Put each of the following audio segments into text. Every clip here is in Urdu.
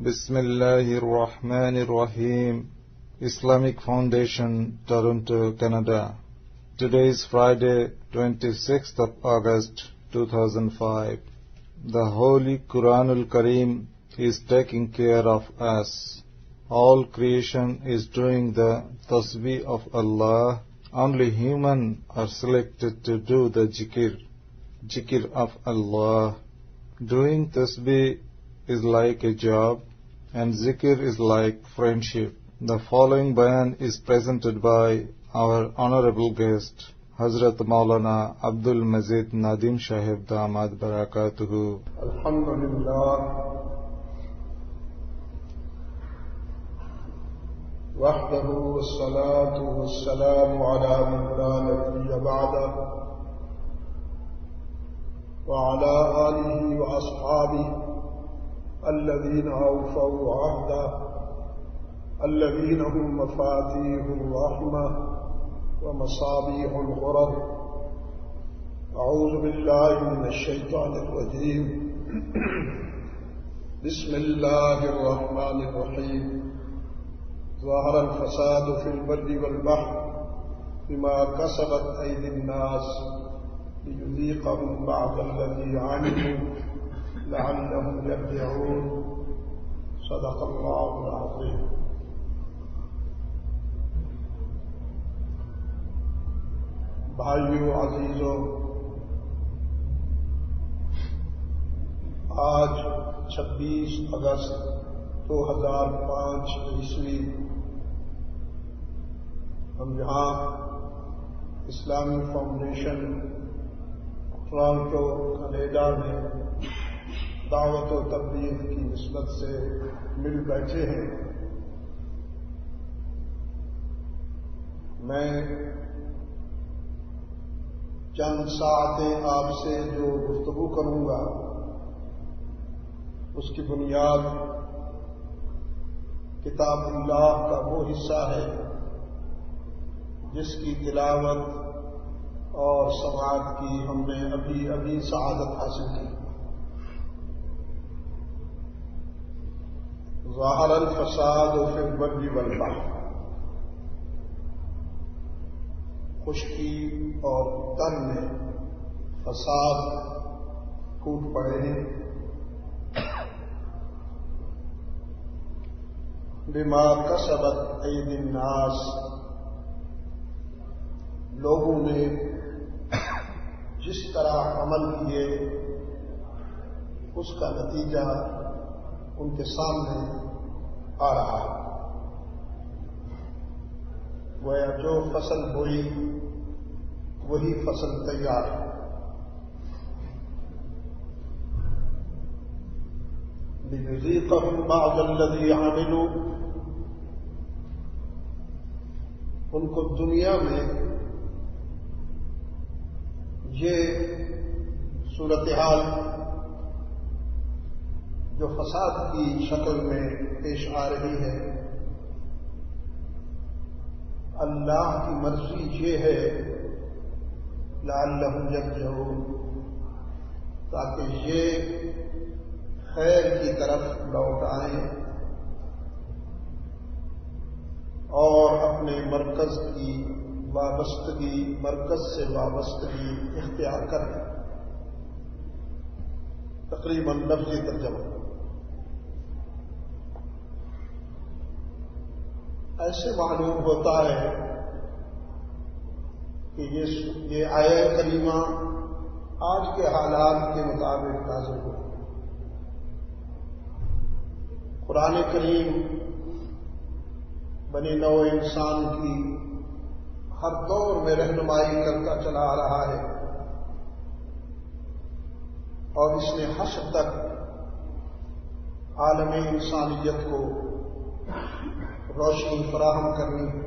Bismillahirrahmanirrahim. Islamic Foundation, Toronto, Canada. Today is Friday, 26th of August, 2005. The Holy Quranul Kareem is taking care of us. All creation is doing the tasbih of Allah. Only human are selected to do the zikr of Allah. Doing tasbih is like a job and zikr is like friendship. The following bayan is presented by our honorable guest, Hazrat Maulana Abdul Mazid Nadim Sahib Damad Barakatuhu. Alhamdulillah. وحده والصلاة والسلام على من لا نبي بعده وعلى آله وأصحابه الذين أوفوا عهده الذين هم مفاتيح الرحمة ومصابيح الغرر. أعوذ بالله من الشيطان الرجيم. بسم الله الرحمن الرحيم. ظهر الفساد في البر والبحر بما كسبت أيدي الناس ليذيقهم بعض الذي عملوا لعلهم يرجعون. صدق الله العظيم. بھائیو عزیزو، آج 26 اگست 2005 عیسوی ہم یہاں اسلامی فاؤنڈیشن ٹورانٹو کینیڈا میں دعوت و تبلیغ کی نسبت سے مل بیٹھے ہیں. میں چند ساعتیں آپ سے جو گفتگو کروں گا اس کی بنیاد کتاب اللہ کا وہ حصہ ہے جس کی تلاوت اور سماعت کی ہم نے ابھی سعادت حاصل کی. ظاہر الفساد فی البر والبحر، خشکی اور تر میں فساد پھوٹ پڑے ہیں. بما کسبت ایدی الناس، لوگوں نے جس طرح عمل کیے اس کا نتیجہ ان کے سامنے آ رہا ہے. گویا جو فصل بوئی وہی فصل تیار ہے. لِيُذِيقَهُمْ بَعْضَ الَّذِي عَمِلُوا، ان کو دنیا میں یہ صورتحال جو فساد کی شکل میں پیش آ رہی ہے، اللہ کی مرضی یہ ہے لعلہم یرجعون، تاکہ یہ خیر کی طرف لوٹ آئیں اور اپنے مرکز سے وابستگی اختیار کریں. تقریباً لفظی ترجمہ. ایسے معلوم ہوتا ہے کہ یہ آیہ کریمہ آج کے حالات کے مطابق نازل ہو. قرآن کریم بنی نوع انسان کی ہر دور میں رہنمائی کرتا چلا آ رہا ہے اور اس نے حشر تک عالم انسانیت کو روشنی فراہم کرنی ہے.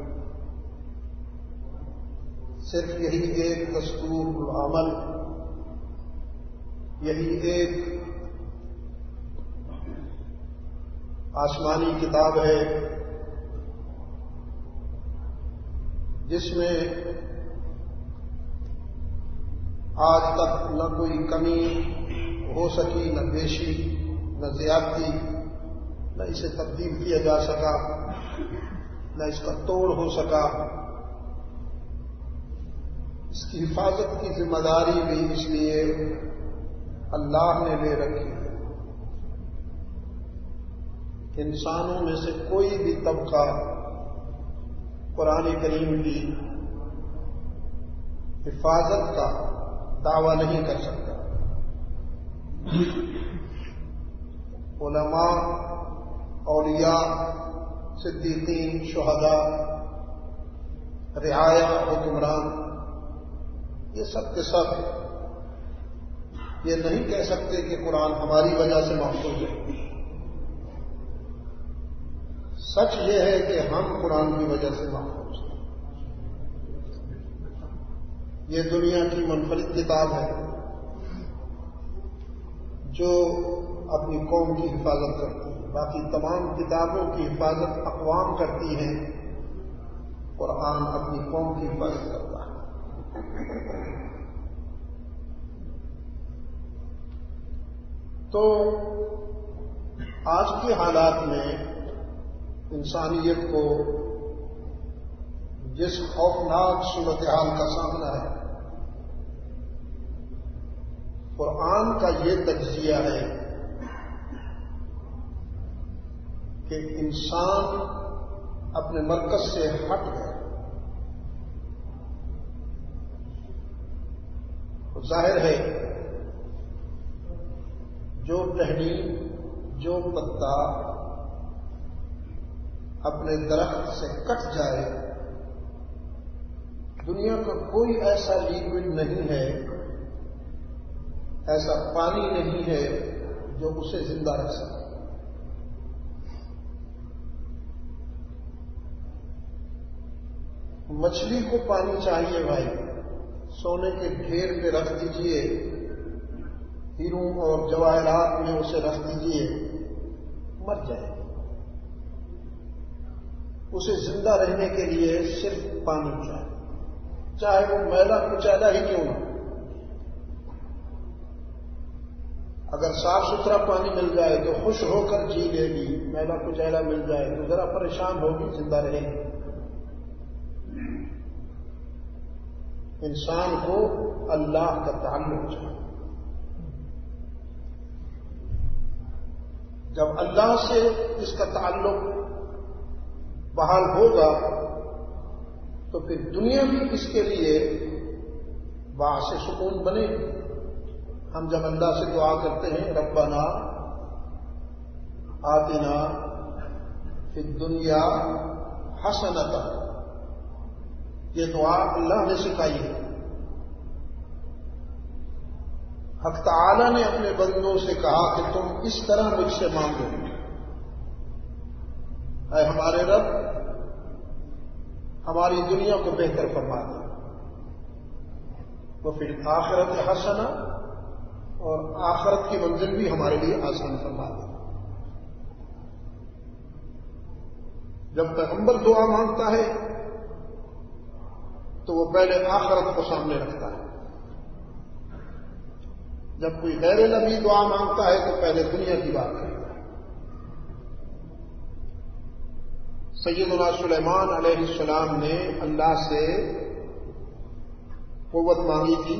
صرف یہی ایک دستور العمل، یہی ایک آسمانی کتاب ہے جس میں آج تک نہ کوئی کمی ہو سکی، نہ بیشی، نہ زیادتی، نہ اسے تبدیل کیا جا سکا، نہ اس کا توڑ ہو سکا۔ اس کی حفاظت کی ذمہ داری بھی اس لیے اللہ نے لے رکھی۔ انسانوں میں سے کوئی بھی طبقہ قرآن کریم کی حفاظت کا دعویٰ نہیں کر سکتا۔ علماء، اولیاء، صدیقین، شہداء، رعایا، حکمران، یہ سب کے سب یہ نہیں کہہ سکتے کہ قرآن ہماری وجہ سے محفوظ ہے۔ سچ یہ ہے کہ ہم قرآن کی وجہ سے محفوظ ہیں۔ یہ دنیا کی منفرد کتاب ہے جو اپنی قوم کی حفاظت کرتی ہے۔ باقی تمام کتابوں کی حفاظت اقوام کرتی ہیں، قرآن اپنی قوم کی حفاظت کرتا ہے۔ تو آج کے حالات میں انسانیت کو جس خوفناک صورتحال کا سامنا ہے، قرآن کا یہ تجزیہ ہے کہ انسان اپنے مرکز سے ہٹ گئے۔ ظاہر ہے جو ٹہنی، جو پتا اپنے درخت سے کٹ جائے، دنیا کا کوئی ایسا لیکوڈ نہیں ہے، ایسا پانی نہیں ہے جو اسے زندہ رکھ سکے۔ مچھلی کو پانی چاہیے بھائی، سونے کے ڈھیر پہ رکھ دیجئے، ہیروں اور جواہرات میں اسے رکھ دیجئے، مر جائے۔ اسے زندہ رہنے کے لیے صرف پانی چاہے وہ میلا کچیلا ہی کیوں نہ۔ اگر صاف ستھرا پانی مل جائے تو خوش ہو کر جی لے گی، میلا کچیلا مل جائے تو ذرا پریشان ہوگی، زندہ رہے گی۔ انسان کو اللہ کا تعلق چاہیے۔ جب اللہ سے اس کا تعلق بحال ہوگا تو پھر دنیا بھی اس کے لیے باعث سکون بنے گی۔ ہم جب اللہ سے دعا کرتے ہیں ربنا آتنا فی الدنیا حسنۃ، یہ دعا اللہ نے سکھائی ہے۔ حق تعالی نے اپنے بندوں سے کہا کہ تم اس طرح مجھ سے مانگو، اے ہمارے رب ہماری دنیا کو بہتر فرما دے، تو پھر آخرت حسنہ، اور آخرت کی منزل بھی ہمارے لیے آسان فرما دے۔ جب پیغمبر دعا مانگتا ہے تو وہ پہلے آخرت کو سامنے رکھتا ہے، جب کوئی غیر نبی دعا مانگتا ہے تو پہلے دنیا کی بات کرتا ہے۔ سیدنا سلیمان علیہ السلام نے اللہ سے قوت مانگی تھی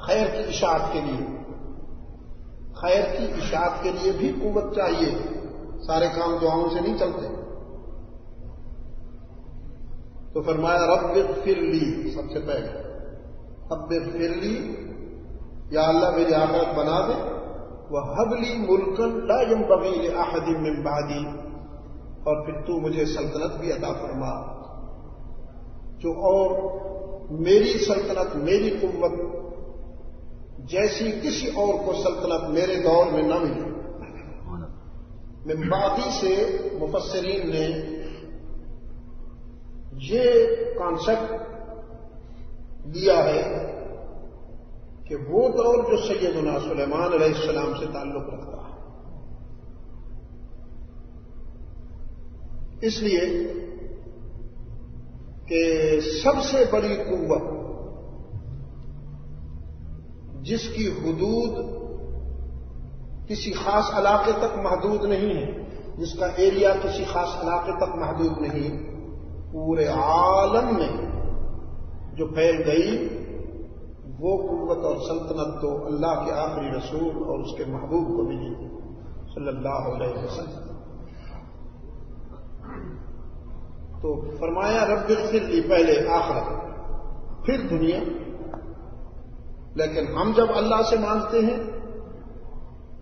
خیر کی اشاعت کے لیے۔ خیر کی اشاعت کے لیے بھی قوت چاہیے، سارے کام دعاؤں سے نہیں چلتے۔ تو فرمایا رب اغفر لی، سب سے پہلے رب اغفر لی، یا اللہ میری آخرت بنا دے، وَهَبْ لِي مُلْكًا لَا يَنبَغِي لِأَحَدٍ مِّن بَعْدِي، اور پھر تو مجھے سلطنت بھی عطا فرما جو اور میری سلطنت، میری قوت جیسی کسی اور کو سلطنت میرے دور میں نہ ملے۔ من بعدی سے مفسرین نے یہ کانسیپٹ دیا ہے کہ وہ دور جو سیدنا سلیمان علیہ السلام سے تعلق رکھتا ہے، اس لیے کہ سب سے بڑی قوت جس کی حدود کسی خاص علاقے تک محدود نہیں ہے، جس کا ایریا کسی خاص علاقے تک محدود نہیں، پورے عالم میں جو پھیل گئی وہ قوت اور سلطنت تو اللہ کے آخری رسول اور اس کے محبوب کو ملی صلی اللہ علیہ وسلم۔ تو فرمایا رب اغفر لی، پہلے آخرت پھر دنیا۔ لیکن ہم جب اللہ سے مانگتے ہیں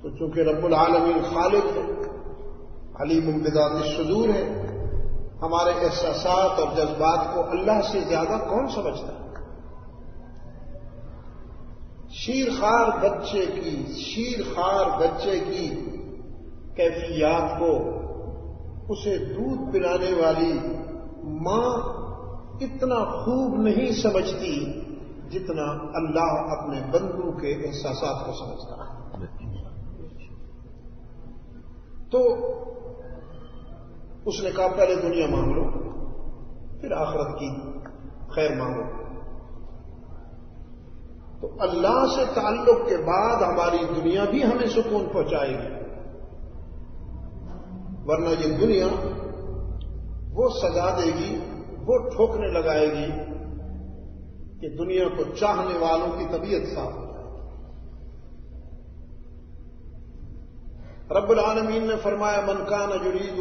تو چونکہ رب العالمین خالق ہے، علیم بذات الصدور ہے، ہمارے احساسات اور جذبات کو اللہ سے زیادہ کون سمجھتا ہے؟ شیرخوار بچے کی کیفیات کو اسے دودھ پلانے والی ماں اتنا خوب نہیں سمجھتی جتنا اللہ اپنے بندوں کے احساسات کو سمجھتا ہے۔ تو اس نے کہا پہلے دنیا مانگ لو پھر آخرت کی خیر مانگو۔ تو اللہ سے تعلق کے بعد ہماری دنیا بھی ہمیں سکون پہنچائے گی، ورنہ یہ دنیا وہ سزا دے گی، وہ ٹھوکنے لگائے گی کہ دنیا کو چاہنے والوں کی طبیعت صاف ہو جائے۔ رب العالمین نے فرمایا من کان یرید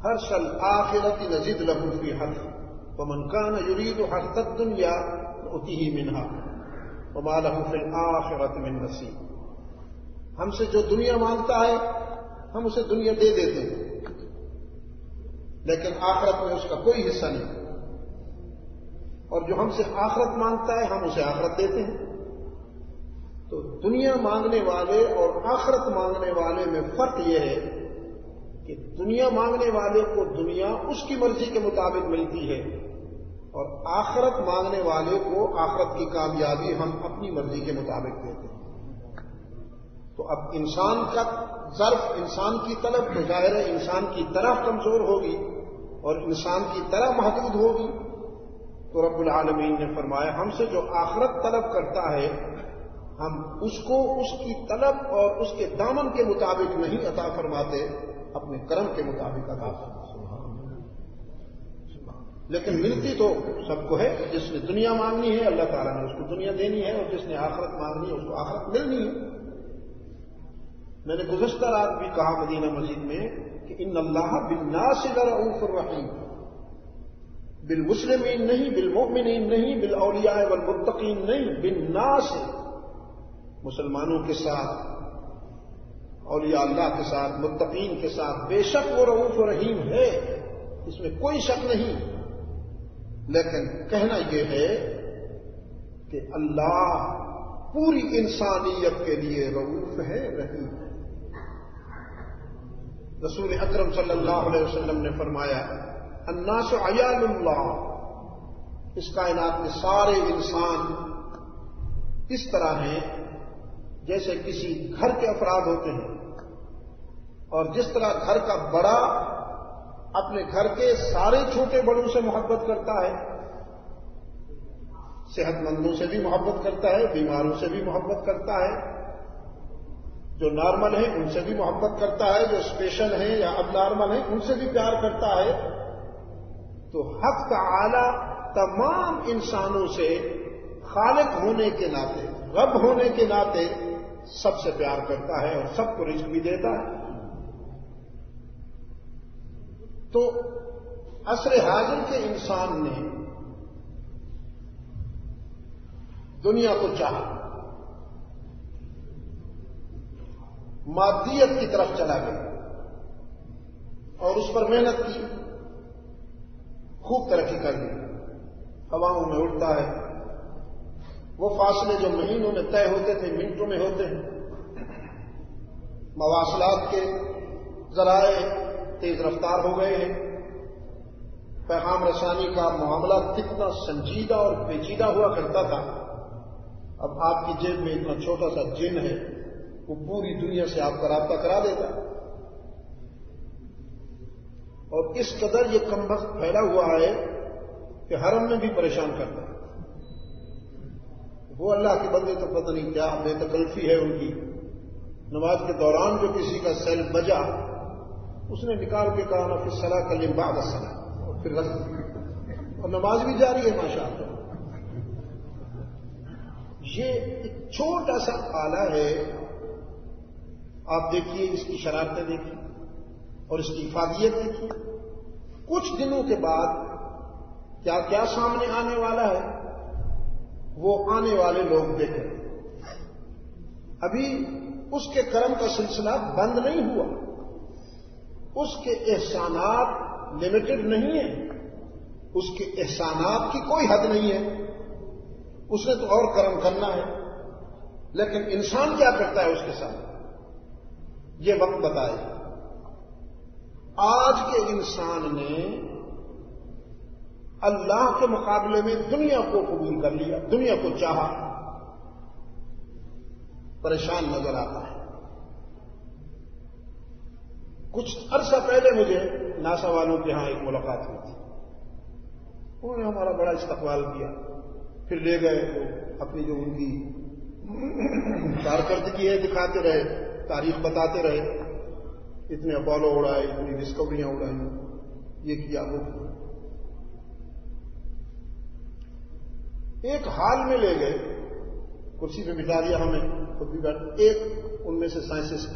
حرث الآخرۃ نزد له فی حرثہ ومن کان یرید حرث الدنیا نؤتیہ منہا وما له فی الآخرۃ من نصیب۔ ہم سے جو دنیا مانگتا ہے ہم اسے دنیا دے دیتے ہیں، لیکن آخرت میں اس کا کوئی حصہ نہیں، اور جو ہم سے آخرت مانگتا ہے ہم اسے آخرت دیتے ہیں۔ تو دنیا مانگنے والے اور آخرت مانگنے والے میں فرق یہ ہے کہ دنیا مانگنے والے کو دنیا اس کی مرضی کے مطابق ملتی ہے، اور آخرت مانگنے والے کو آخرت کی کامیابی ہم اپنی مرضی کے مطابق دیتے ہیں۔ تو اب انسان کا ظرف، انسان کی طلب تو ظاہر ہے انسان کی طرح کمزور ہوگی اور انسان کی طرح محدود ہوگی۔ تو رب العالمین نے فرمایا ہم سے جو آخرت طلب کرتا ہے ہم اس کو اس کی طلب اور اس کے دامن کے مطابق نہیں عطا فرماتے، اپنے کرم کے مطابق عطا فرماتے۔ لیکن ملتی تو سب کو ہے، جس نے دنیا مانگنی ہے اللہ تعالیٰ نے اس کو دنیا دینی ہے، اور جس نے آخرت مانگنی ہے اس کو آخرت ملنی ہے۔ میں نے گزشتہ رات بھی کہا مدینہ مسجد میں کہ ان اللہ بالناس لرؤوف الرحیم، بالمسلمین نہیں، بالمؤمنین نہیں، بالاولیاء والمتقین نہیں، بالناس، مسلمانوں کے ساتھ، اولیاء اللہ کے ساتھ، متقین کے ساتھ بے شک وہ رؤوف رحیم ہے، اس میں کوئی شک نہیں۔ لیکن کہنا یہ ہے کہ اللہ پوری انسانیت کے لیے رؤوف ہے، رحیم ہے۔ رسول اکرم صلی اللہ علیہ وسلم نے فرمایا الناس عیال اللہ، اس کائنات میں سارے انسان اس طرح ہیں جیسے کسی گھر کے افراد ہوتے ہیں، اور جس طرح گھر کا بڑا اپنے گھر کے سارے چھوٹے بڑوں سے محبت کرتا ہے، صحت مندوں سے بھی محبت کرتا ہے، بیماروں سے بھی محبت کرتا ہے، جو نارمل ہیں ان سے بھی محبت کرتا ہے، جو اسپیشل ہیں یا اب نارمل ہیں ان سے بھی پیار کرتا ہے، تو حق تعالی تمام انسانوں سے خالق ہونے کے ناطے، رب ہونے کے ناطے سب سے پیار کرتا ہے اور سب کو رزق بھی دیتا ہے۔ تو عصر حاضر کے انسان نے دنیا کو چاہا، مادیت کی طرف چلا گیا اور اس پر محنت کی، خوب ترقی کر لی، ہواؤں میں اڑتا ہے، وہ فاصلے جو مہینوں میں طے ہوتے تھے منٹوں میں ہوتے ہیں، مواصلات کے ذرائع تیز رفتار ہو گئے ہیں، پیغام رسانی کا معاملہ کتنا سنجیدہ اور پیچیدہ ہوا کرتا تھا، اب آپ کی جیب میں اتنا چھوٹا سا جن ہے وہ پوری دنیا سے آپ کا رابطہ کرا دیتا ہے، اور اس قدر یہ کمبخت پھیلا ہوا ہے کہ حرم میں بھی پریشان کرتا ہے۔ وہ اللہ کے بندے تو پتہ نہیں کیا بے تکلفی ہے ان کی، نماز کے دوران جو کسی کا سیل بجا اس نے نکال کے کہا نہ پھر صلاح کل بعد الصلاۃ، اور پھر غسل، اور نماز بھی جاری ہے ماشاءاللہ۔ یہ ایک چھوٹا سا آلہ ہے، آپ دیکھیے اس کی شرارتیں دیکھیے اور اس کی افادیت دیکھیے۔ کچھ دنوں کے بعد کیا کیا سامنے آنے والا ہے وہ آنے والے لوگ دیکھیں۔ ابھی اس کے کرم کا سلسلہ بند نہیں ہوا، اس کے احسانات لمیٹڈ نہیں ہیں، اس کے احسانات کی کوئی حد نہیں ہے، اس نے تو اور کرم کرنا ہے، لیکن انسان کیا کرتا ہے اس کے ساتھ یہ وقت بتائے۔ آج کے انسان نے اللہ کے مقابلے میں دنیا کو قبول کر لیا، دنیا کو چاہا، پریشان نظر آتا ہے۔ کچھ عرصہ پہلے مجھے ناسا والوں کے ہاں ایک ملاقات ہوئی تھی، انہوں نے ہمارا بڑا استقبال کیا، پھر لے گئے تو اپنی جو ان کی کارکردگی ہے دکھاتے رہے، تاریخ بتاتے رہے، اتنے اپولو اڑائے، اتنی ڈسکوریاں اڑائی، یہ کیا وہ کیا۔ ایک حال میں لے گئے، کرسی پہ بٹھا دیا ہمیں، خود بھی بیٹھ، ایک ان میں سے سائنسسٹ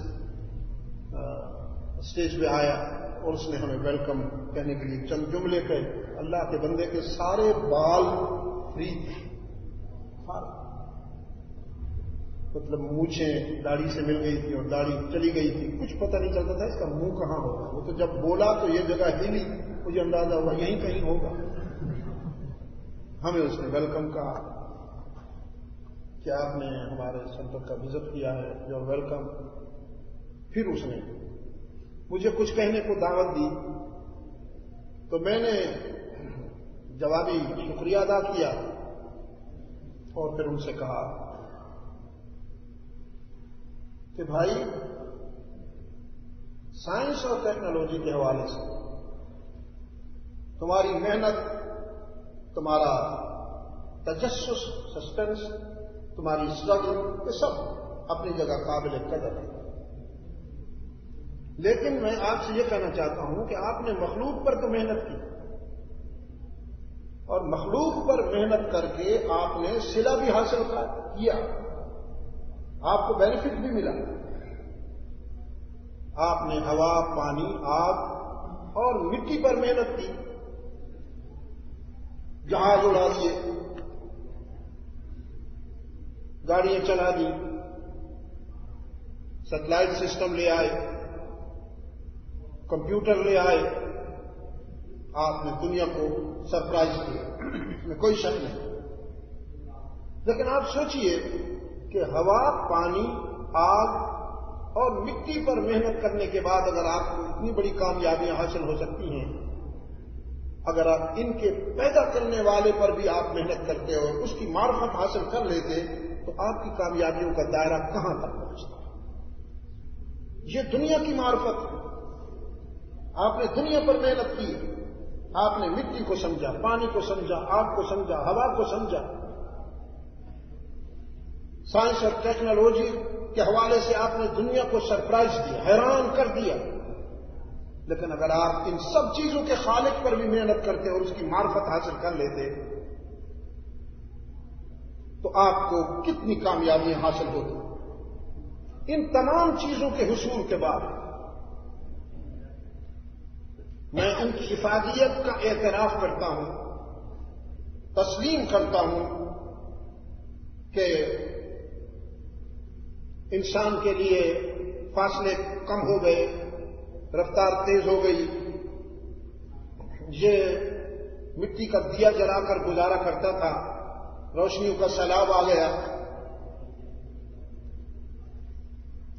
اسٹیج پہ آیا اور اس نے ہمیں ویلکم کہنے کے لیے چند جملے کہے۔ اللہ کے بندے کے سارے بال فری تھے، مطلب مونچھیں داڑھی سے مل گئی تھی اور داڑھی چلی گئی تھی، کچھ پتہ نہیں چلتا تھا اس کا منہ کہاں ہوگا۔ وہ تو جب بولا تو یہ جگہ ہلی، مجھے اندازہ ہوا یہیں کہیں ہوگا۔ ہمیں اس نے ویلکم کہا کہ آپ نے ہمارے سینٹر کا وزٹ کیا ہے، جو ویلکم۔ پھر اس نے مجھے کچھ کہنے کو دعوت دی تو میں نے جوابی شکریہ ادا کیا اور پھر ان سے کہا کہ بھائی سائنس اور ٹیکنالوجی کے حوالے سے تمہاری محنت، تمہارا تجسس، سسپینس، تمہاری اسٹرگل، یہ سب اپنی جگہ قابل قدر ہے، لیکن میں آپ سے یہ کہنا چاہتا ہوں کہ آپ نے مخلوق پر تو محنت کی، اور مخلوق پر محنت کر کے آپ نے صلہ بھی حاصل کیا، آپ کو بینیفٹ بھی ملا۔ آپ نے ہوا، پانی، آگ اور مٹی پر محنت کی، جہاز اڑا دیے، گاڑیاں چلا دی، سیٹلائٹ سسٹم لے آئے، کمپیوٹر لے آئے، آپ نے دنیا کو سرپرائز کیا، اس میں کوئی شک نہیں۔ لیکن آپ سوچئے کہ ہوا، پانی، آگ اور مٹی پر محنت کرنے کے بعد اگر آپ کو اتنی بڑی کامیابیاں حاصل ہو سکتی ہیں، اگر آپ ان کے پیدا کرنے والے پر بھی آپ محنت کرتے اور اس کی معرفت حاصل کر لیتے تو آپ کی کامیابیوں کا دائرہ کہاں تک پہنچتا؟ یہ دنیا کی معرفت ہے، آپ نے دنیا پر محنت کی، آپ نے مٹی کو سمجھا، پانی کو سمجھا، آگ کو سمجھا، ہوا کو سمجھا، سائنس اور ٹیکنالوجی کے حوالے سے آپ نے دنیا کو سرپرائز دیا، حیران کر دیا۔ لیکن اگر آپ ان سب چیزوں کے خالق پر بھی محنت کرتے اور اس کی معرفت حاصل کر لیتے تو آپ کو کتنی کامیابیاں حاصل ہوتی۔ ان تمام چیزوں کے حصول کے بعد میں ان کی افادیت کا اعتراف کرتا ہوں، تسلیم کرتا ہوں کہ انسان کے لیے فاصلے کم ہو گئے، رفتار تیز ہو گئی، یہ مٹی کا دیا جلا کر گزارا کرتا تھا، روشنیوں کا سیلاب آ گیا،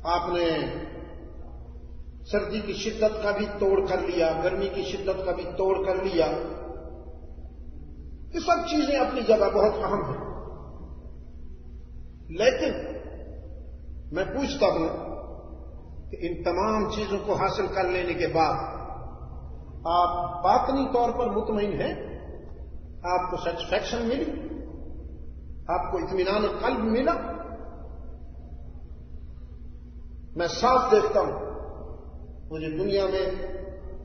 آپ نے سردی کی شدت کا بھی توڑ کر لیا، گرمی کی شدت کا بھی توڑ کر لیا۔ یہ سب چیزیں اپنی جگہ بہت اہم ہیں، لیکن میں پوچھتا ہوں کہ ان تمام چیزوں کو حاصل کر لینے کے بعد آپ باطنی طور پر مطمئن ہیں؟ آپ کو سیٹسفیکشن ملی؟ آپ کو اطمینان قلب ملا؟ میں صاف دیکھتا ہوں مجھے دنیا میں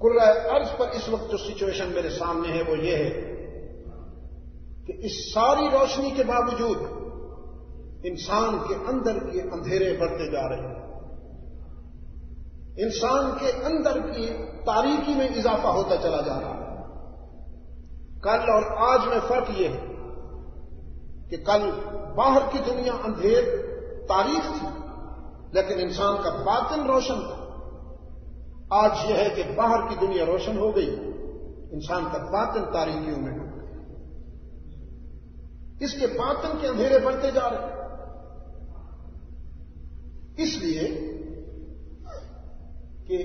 کرۂ ارض پر اس وقت جو سچویشن میرے سامنے ہے وہ یہ ہے کہ اس ساری روشنی کے باوجود انسان کے اندر کے اندھیرے بڑھتے جا رہے ہیں، انسان کے اندر کی تاریکی میں اضافہ ہوتا چلا جا رہا ہے۔ کل اور آج میں فرق یہ ہے کہ کل باہر کی دنیا اندھیر تاریک تھی لیکن انسان کا باطن روشن تھا۔ آج یہ ہے کہ باہر کی دنیا روشن ہو گئی، انسان کا باطن تاریکیوں میں ہو گیا، اس کے باطن کے اندھیرے بڑھتے جا رہے ہیں۔ اس لیے کہ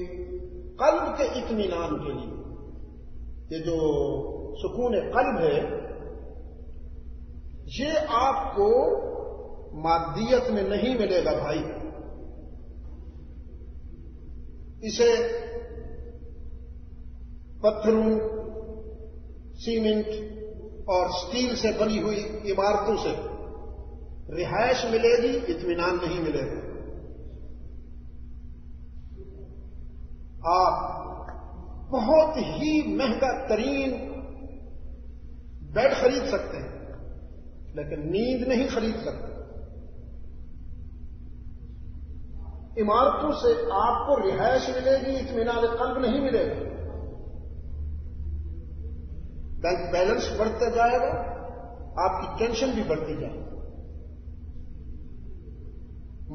قلب کے اطمینان کے لیے یہ جو سکون قلب ہے یہ آپ کو مادیت میں نہیں ملے گا بھائی، اسے پتھروں، سیمنٹ اور سٹیل سے بنی ہوئی عمارتوں سے رہائش ملے گی، اطمینان نہیں ملے گا۔ آپ بہت ہی مہنگا ترین بیڈ خرید سکتے ہیں لیکن نیند نہیں خرید سکتے۔ عمارتوں سے آپ کو رہائش ملے گی، اطمینان قلب نہیں ملے گا۔ بینک بیلنس بڑھتا جائے گا، آپ کی ٹینشن بھی بڑھتی جائے گی۔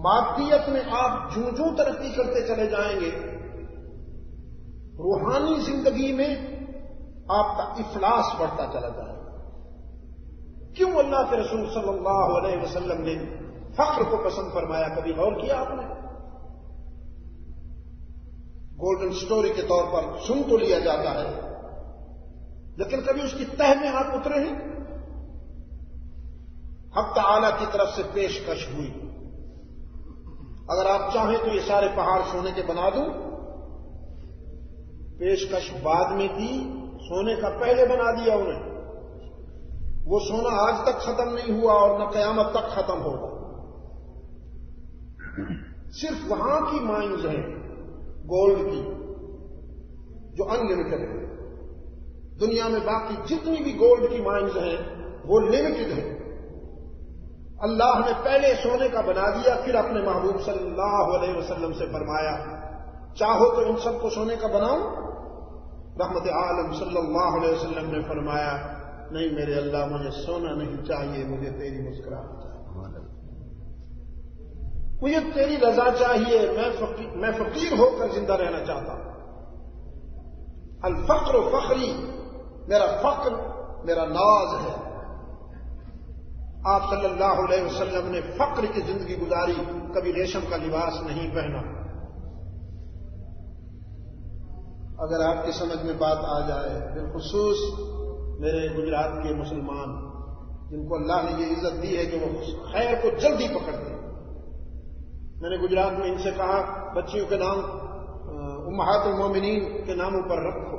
مادیت میں آپ جوں جوں ترقی کرتے چلے جائیں گے، روحانی زندگی میں آپ کا افلاس بڑھتا چلا جائے گا۔ کیوں اللہ کے رسول صلی اللہ علیہ وسلم نے فقر کو پسند فرمایا؟ کبھی غور کیا آپ نے؟ گولڈن سٹوری کے طور پر سن تو لیا جاتا ہے لیکن کبھی اس کی تہ میں آپ اترے ہیں؟ حق تعالی کی طرف سے پیشکش ہوئی، اگر آپ چاہیں تو یہ سارے پہاڑ سونے کے بنا دوں، پیشکش بعد میں کی، سونے کا پہلے بنا دیا انہیں۔ وہ سونا آج تک ختم نہیں ہوا اور نہ قیامت تک ختم ہوگا۔ صرف وہاں کی مائنز ہیں گولڈ کی جو ان لمیٹڈ ہے، دنیا میں باقی جتنی بھی گولڈ کی مائنز ہیں وہ لمیٹڈ ہیں۔ اللہ نے پہلے سونے کا بنا دیا، پھر اپنے محبوب صلی اللہ علیہ وسلم سے فرمایا چاہو تو ان سب کو سونے کا بناؤ؟ رحمت عالم صلی اللہ علیہ وسلم نے فرمایا نہیں میرے اللہ، مجھے سونا نہیں چاہیے، مجھے تیری مسکراہٹ چاہیے، مجھے تیری رضا چاہیے، میں فقیر ہو کر زندہ رہنا چاہتا ہوں۔ الفقر فخری، میرا فقر میرا ناز ہے۔ آپ صلی اللہ علیہ وسلم نے فقر کی زندگی گزاری، کبھی ریشم کا لباس نہیں پہنا۔ اگر آپ کی سمجھ میں بات آ جائے، بالخصوص میرے گجرات کے مسلمان جن کو اللہ نے یہ عزت دی ہے کہ وہ خیر کو جلدی پکڑتے ہیں، میں نے گجرات میں ان سے کہا بچیوں کے نام امہات المومنین کے ناموں پر رکھو،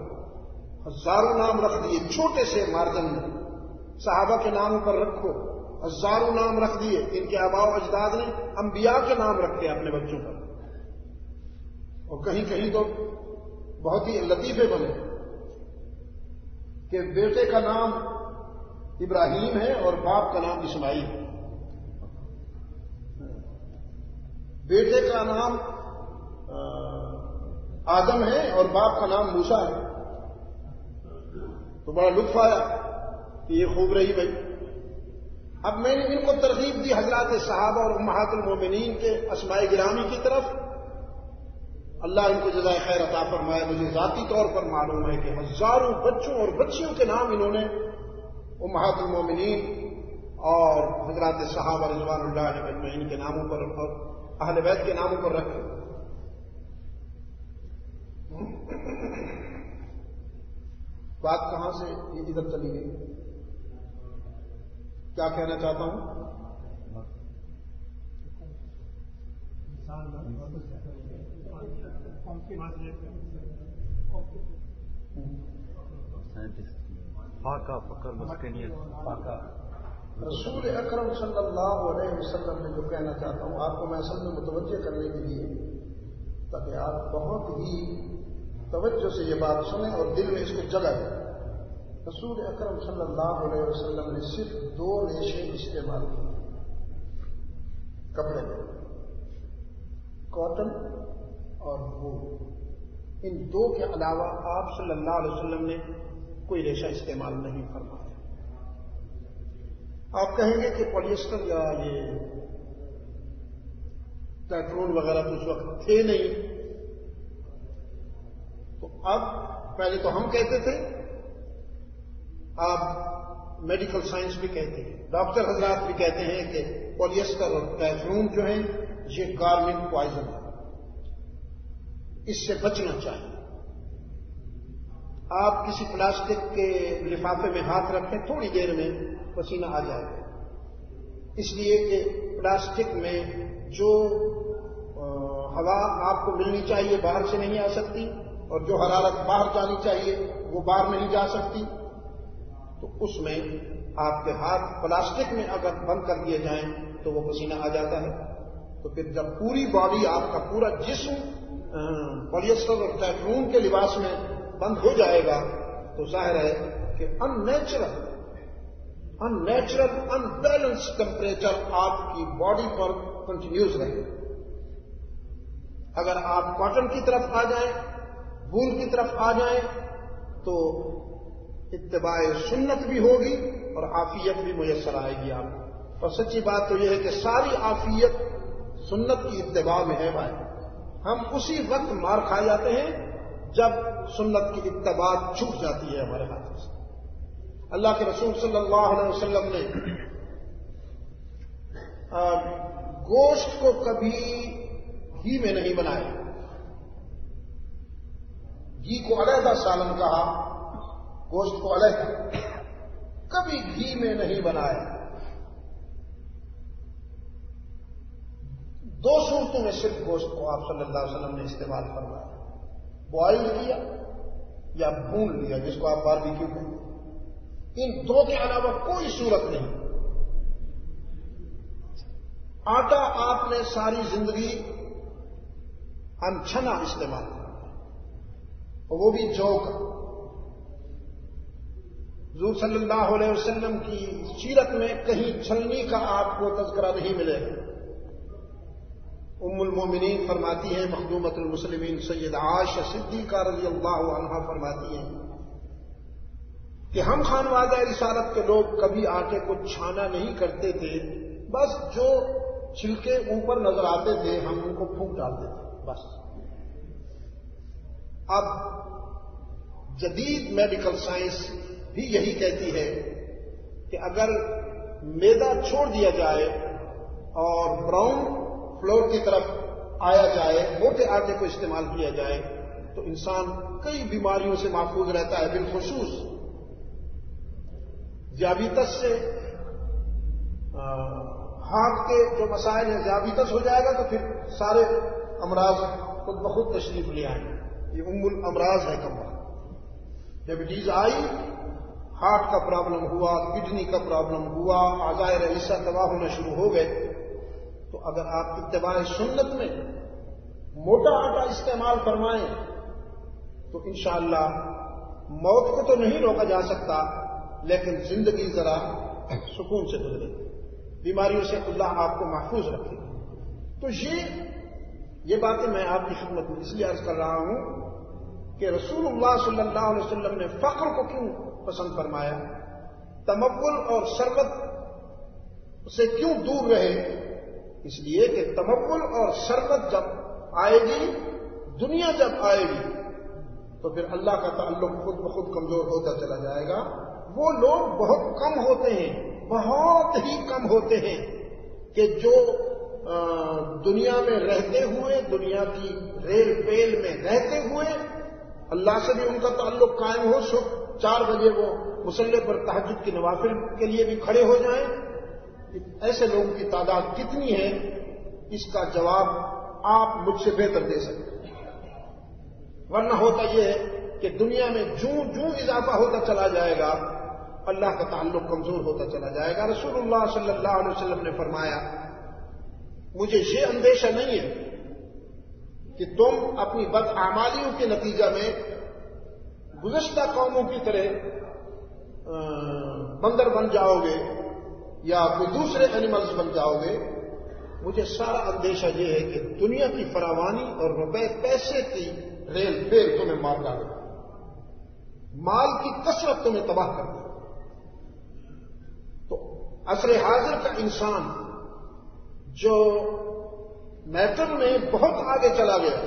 ہزاروں نام رکھ دیے، چھوٹے سے مارجن میں صحابہ کے ناموں پر رکھو، ہزاروں نام رکھ دیے، ان کے آباء و اجداد نے انبیاء کے نام رکھے اپنے بچوں پر، اور کہیں کہیں تو بہت ہی لطیفے بنے کہ بیٹے کا نام ابراہیم ہے اور باپ کا نام اسماعیل ہے، بیٹے کا نام آدم ہے اور باپ کا نام موسیٰ ہے۔ تو بڑا لطف آیا کہ یہ خوب رہی بھائی۔ اب میں نے ان کو ترغیب دی حضرات صحابہ اور امہات المومنین کے اسماء گرامی کی طرف، اللہ ان کو جزائے خیر عطا فرمائے۔ مجھے ذاتی طور پر معلوم ہے کہ ہزاروں بچوں اور بچیوں کے نام انہوں نے امہات المومنین اور حضرات صحابہ رضوان اللہ علیہ اجمعین کے ناموں پر اور اہل بیت کے ناموں پر رکھے۔ بات کہاں سے ادھر چلی گئی؟ کیا کہنا چاہتا ہوں؟ رسول اکرم صلی اللہ علیہ وسلم نے جو کہنا چاہتا ہوں آپ کو میں اصل میں متوجہ کرنے کے لیے تاکہ آپ بہت ہی توجہ سے یہ بات سنیں اور دل میں اس کو جگہ دیں۔ رسول اکرم صلی اللہ علیہ وسلم نے صرف 2 ریشیں استعمال کی کپڑے میں، کاٹن اور وول۔ ان 2 کے علاوہ آپ صلی اللہ علیہ وسلم نے کوئی ریشہ استعمال نہیں فرمایا۔ آپ کہیں گے کہ پولیسٹر یا یہ ٹیٹرون وغیرہ تو اس وقت تھے نہیں، تو اب پہلے تو ہم کہتے تھے، آپ میڈیکل سائنس بھی کہتے ہیں، ڈاکٹر حضرات بھی کہتے ہیں کہ پولیسٹر اور ٹیفلون جو ہیں یہ گارمنٹ پوائزن ہے، اس سے بچنا چاہیے۔ آپ کسی پلاسٹک کے لفافے میں ہاتھ رکھیں، تھوڑی دیر میں پسینہ آ جائے گا، اس لیے کہ پلاسٹک میں جو ہوا آپ کو ملنی چاہیے باہر سے نہیں آ سکتی، اور جو حرارت باہر جانی چاہیے وہ باہر نہیں جا سکتی، تو اس میں آپ کے ہاتھ پلاسٹک میں اگر بند کر دیے جائیں تو وہ پسینہ آ جاتا ہے۔ تو پھر جب پوری باڈی، آپ کا پورا جسم پولیسٹر اور ٹیفلون کے لباس میں بند ہو جائے گا تو ظاہر ہے کہ ان نیچرل ان بیلنس ٹیمپریچر آپ کی باڈی پر کنٹینیوز رہے گا۔ اگر آپ کاٹن کی طرف آ جائیں، وول کی طرف آ جائیں، تو اتباع سنت بھی ہوگی اور عافیت بھی میسر آئے گی آپ کو۔ اور سچی بات تو یہ ہے کہ ساری عافیت سنت کی اتباع میں ہے بھائی۔ ہم اسی وقت مار کھا جاتے ہیں جب سنت کی اتباع چھوٹ جاتی ہے ہمارے ہاتھ سے۔ اللہ کے رسول صلی اللہ علیہ وسلم نے گوشت کو کبھی گھی میں نہیں بنایا، گھی کو علیحدہ سالن کہا، گوشت کو علیحدہ، کبھی گھی میں نہیں بنایا۔ 2 صورتوں میں صرف گوشت کو آپ صلی اللہ علیہ وسلم نے استعمال فرمایا، بوائل کیا یا بھون لیا، جس کو آپ باربیکیو کہتے ہیں۔ ان 2 کے علاوہ کوئی صورت نہیں۔ آٹا آپ نے ساری زندگی انچھنا استعمال کیا، اور وہ بھی جو کا۔ حضور صلی اللہ علیہ وسلم کی سیرت میں کہیں چھلنی کا آپ کو تذکرہ نہیں ملے گا۔ ام المومنین فرماتی ہیں، مخدومۃ المسلمین سیدہ عائشہ صدیقہ رضی اللہ عنہا فرماتی ہیں کہ ہم خانوادہ رسالت کے لوگ کبھی آٹے کو چھانا نہیں کرتے تھے، بس جو چھلکے اوپر نظر آتے تھے ہم ان کو پھونک ڈالتے تھے بس۔ اب جدید میڈیکل سائنس بھی یہی کہتی ہے کہ اگر میدا چھوڑ دیا جائے اور براؤن فلور کی طرف آیا جائے، موٹے آٹے کو استعمال کیا جائے، تو انسان کئی بیماریوں سے محفوظ رہتا ہے، بالخصوص ذیابیطس سے۔ ہارٹ کے جو مسائل ہیں، ذیابیطس ہو جائے گا تو پھر سارے امراض خود بخود تشریف لے آئیں گے۔ یہ الامراض ہے کمبا۔ ڈائبٹیز آئی، ہارٹ کا پرابلم ہوا، کڈنی کا پرابلم ہوا، اعضاء رئیسہ تباہ ہونا شروع ہو گئے۔ تو اگر آپ اتباع سنت میں موٹا آٹا استعمال فرمائیں تو انشاءاللہ موت کو تو نہیں روکا جا سکتا، لیکن زندگی ذرا سکون سے گزرے گی، بیماریوں سے اللہ آپ کو محفوظ رکھے گا۔ تو یہ باتیں میں آپ کی خدمت میں اس لیے عرض کر رہا ہوں کہ رسول اللہ صلی اللہ علیہ وسلم نے فقر کو کیوں پسند فرمایا، تمول اور ثروت سے کیوں دور رہے؟ اس لیے کہ تمول اور ثروت جب آئے گی، دنیا جب آئے گی، تو پھر اللہ کا تعلق خود بخود کمزور ہوتا چلا جائے گا۔ وہ لوگ بہت کم ہوتے ہیں، بہت ہی کم ہوتے ہیں کہ جو دنیا میں رہتے ہوئے، دنیا کی ریل پیل میں رہتے ہوئے اللہ سے بھی ان کا تعلق قائم ہو، صبح 4 بجے وہ مصلی پر تہجد کی نوافل کے لیے بھی کھڑے ہو جائیں۔ ایسے لوگوں کی تعداد کتنی ہے، اس کا جواب آپ مجھ سے بہتر دے سکتے ہیں۔ ورنہ ہوتا یہ ہے کہ دنیا میں جوں اضافہ ہوتا چلا جائے گا، اللہ کا تعلق کمزور ہوتا چلا جائے گا۔ رسول اللہ صلی اللہ علیہ وسلم نے فرمایا، مجھے یہ اندیشہ نہیں ہے کہ تم اپنی بدعمالیوں کے نتیجہ میں گزشتہ قوموں کی طرح بندر بن جاؤ گے یا کوئی دوسرے اینیملز بن جاؤ گے. مجھے سارا اندیشہ یہ ہے کہ دنیا کی فراوانی اور روپے پیسے کی ریل پھیر تمہیں مار ڈالے, مال کی کثرت تمہیں تباہ کر دے. تو عصر حاضر کا انسان جو میٹر میں بہت آگے چلا گیا,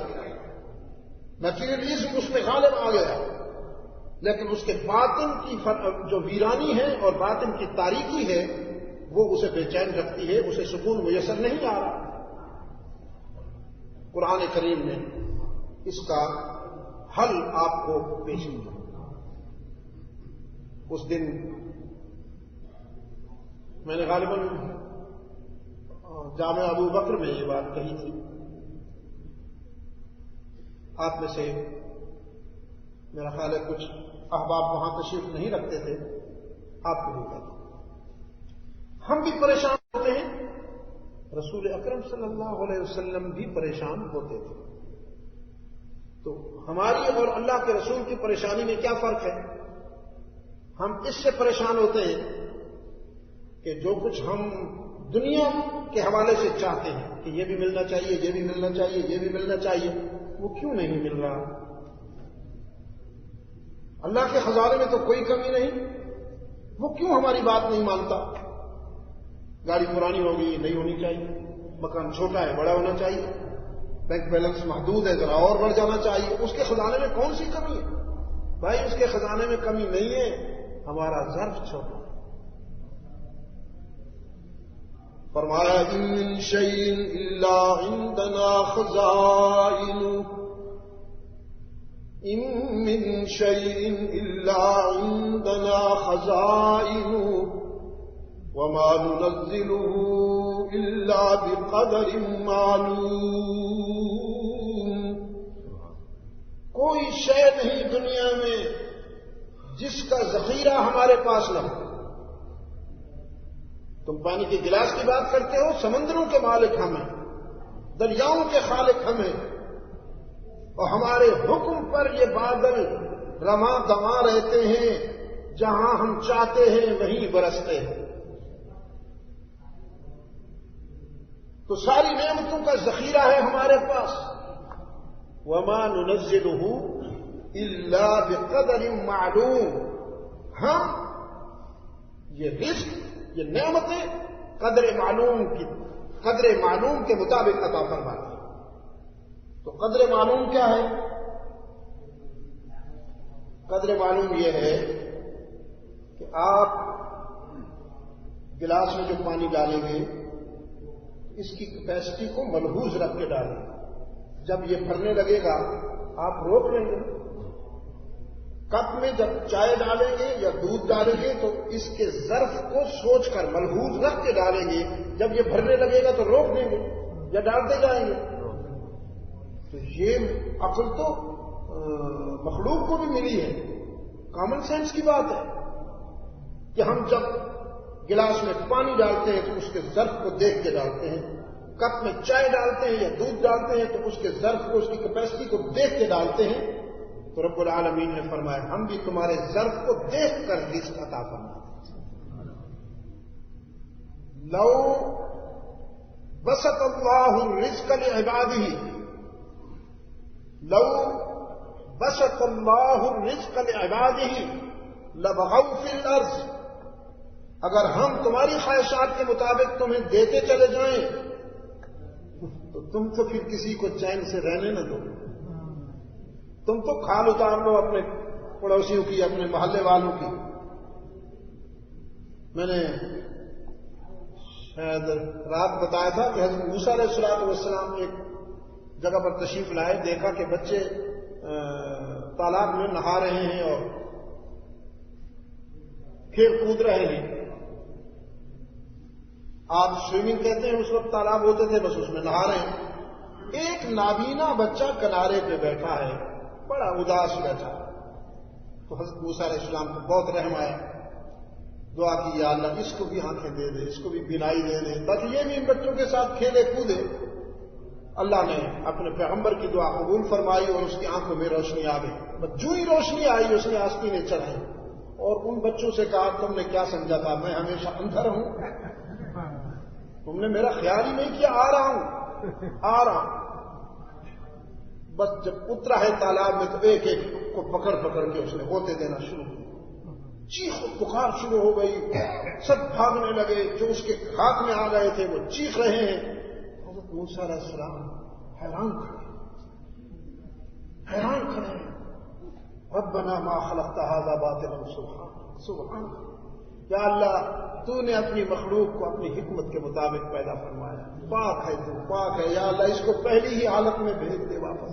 میٹیریلزم اس میں غالب آ گیا, لیکن اس کے باطن کی جو ویرانی ہے اور باطن کی تاریکی ہے وہ اسے بے چین رکھتی ہے, اسے سکون میسر نہیں آ رہا. قرآن کریم نے اس کا حل آپ کو پیش کیا. اس دن میں نے غالباً جامع ابو بکر میں یہ بات کہی تھی. آپ میں سے میرا خیال ہے کچھ احباب وہاں تشریف نہیں رکھتے تھے, آپ کو بھی کہتے. ہم بھی پریشان ہوتے ہیں, رسول اکرم صلی اللہ علیہ وسلم بھی پریشان ہوتے تھے. تو ہماری اور اللہ کے رسول کی پریشانی میں کیا فرق ہے؟ ہم اس سے پریشان ہوتے ہیں کہ جو کچھ ہم دنیا کے حوالے سے چاہتے ہیں کہ یہ بھی ملنا چاہیے, یہ بھی ملنا چاہیے, یہ بھی ملنا چاہیے, وہ کیوں نہیں مل رہا؟ اللہ کے خزانے میں تو کوئی کمی نہیں, وہ کیوں ہماری بات نہیں مانتا؟ گاڑی پرانی ہوگی, نہیں ہونی چاہیے, مکان چھوٹا ہے, بڑا ہونا چاہیے, بینک بیلنس محدود ہے, ذرا اور بڑھ جانا چاہیے. اس کے خزانے میں کون سی کمی ہے؟ بھائی اس کے خزانے میں کمی نہیں ہے, ہمارا ظرف چھوٹا ہے. فرمایا ان من شیء الا عندنا خزائن, ان من شیء الا عندنا خزائن وما ننزله الا بقدر معلوم. کوئی شے نہیں دنیا میں جس کا ذخیرہ ہمارے پاس نہ ہو. تم پانی کے گلاس کی بات کرتے ہو, سمندروں کے مالک ہم ہیں, دریاؤں کے خالق ہم ہیں, اور ہمارے حکم پر یہ بادل رواں دواں رہتے ہیں, جہاں ہم چاہتے ہیں وہیں برستے ہیں. تو ساری نعمتوں کا ذخیرہ ہے ہمارے پاس. وما ننزلہ الا بقدر معلوم, ہم یہ رزق, یہ نعمتیں قدر معلوم کے مطابق عطا فرماتے ہیں. تو قدر معلوم کیا ہے؟ قدر معلوم یہ ہے کہ آپ گلاس میں جو پانی ڈالیں گے اس کی کیپیسٹی کو ملحوظ رکھ کے ڈالیں. جب یہ بھرنے لگے گا آپ روک لیں گے. کپ میں جب چائے ڈالیں گے یا دودھ ڈالیں گے تو اس کے ظرف کو سوچ کر ملحوظ رکھ کے ڈالیں گے. جب یہ بھرنے لگے گا تو روک دیں گے یا ڈالتے جائیں گے. تو یہ عقل تو مخلوق کو بھی ملی ہے, کامن سینس کی بات ہے کہ ہم جب گلاس میں پانی ڈالتے ہیں تو اس کے ظرف کو دیکھ کے ڈالتے ہیں, کپ میں چائے ڈالتے ہیں یا دودھ ڈالتے ہیں تو اس کے ظرف کو, اس کی کیپیسٹی کو دیکھ کے ڈالتے ہیں. تو رب العالمین نے فرمایا ہم بھی تمہارے ظرف کو دیکھ کر رزق عطا فرماتے ہیں. لو بسط اللہ الرزق لعباده, لو بسط اللہ الرزق لعباده لبغوا فی الارض, اگر ہم تمہاری خواہشات کے مطابق تمہیں دیتے چلے جائیں تو تم تو پھر کسی کو چین سے رہنے نہ دو. تم تو کھال اتار لو اپنے پڑوسیوں کی, اپنے محلے والوں کی. میں نے شاید رات بتایا تھا کہ حضرت موسیٰ علیہ الصلوۃ والسلام ایک جگہ پر تشریف لائے, دیکھا کہ بچے تالاب میں نہا رہے ہیں اور کھیل کود رہے ہیں. آپ سوئمنگ کہتے ہیں, اس وقت تالاب ہوتے تھے, بس اس میں نہا رہے ہیں. ایک نابینا بچہ کنارے پہ بیٹھا ہے, بڑا اداس بیٹھا. تو حضرت موسیٰ علیہ السلام کو بہت رحم آیا, دعا کی یا اللہ اس کو بھی آنکھیں دے دے, اس کو بھی بینائی دے دے, تاکہ یہ بھی ان بچوں کے ساتھ کھیلے کودے. اللہ نے اپنے پیغمبر کی دعا قبول فرمائی اور اس کی آنکھوں میں روشنی آ گئی. جو ہی روشنی آئی اس نے آستینیں چڑھائی اور ان بچوں سے کہا تم نے کیا سمجھا تھا میں ہمیشہ اندر ہوں؟ تم نے میرا خیال ہی نہیں کیا. آ رہا ہوں. بس جب اترا ہے تالاب میں تو ایک ایک کو پکڑ کے اس نے ہوتے دینا شروع کیا. چیخ و پکار شروع ہو گئی. سب بھاگنے لگے. جو اس کے ہاتھ میں آ گئے تھے وہ چیخ رہے ہیں. حضرت موسیٰ علیہ السلام حیران کھڑے ربنا ما خلقت هذا باطلا سبحانك. یا اللہ تو نے اپنی مخلوق کو اپنی حکمت کے مطابق پیدا فرمایا. پاک ہے تو پاک ہے. یا اللہ اس کو پہلی ہی حالت میں بھیج دے واپس.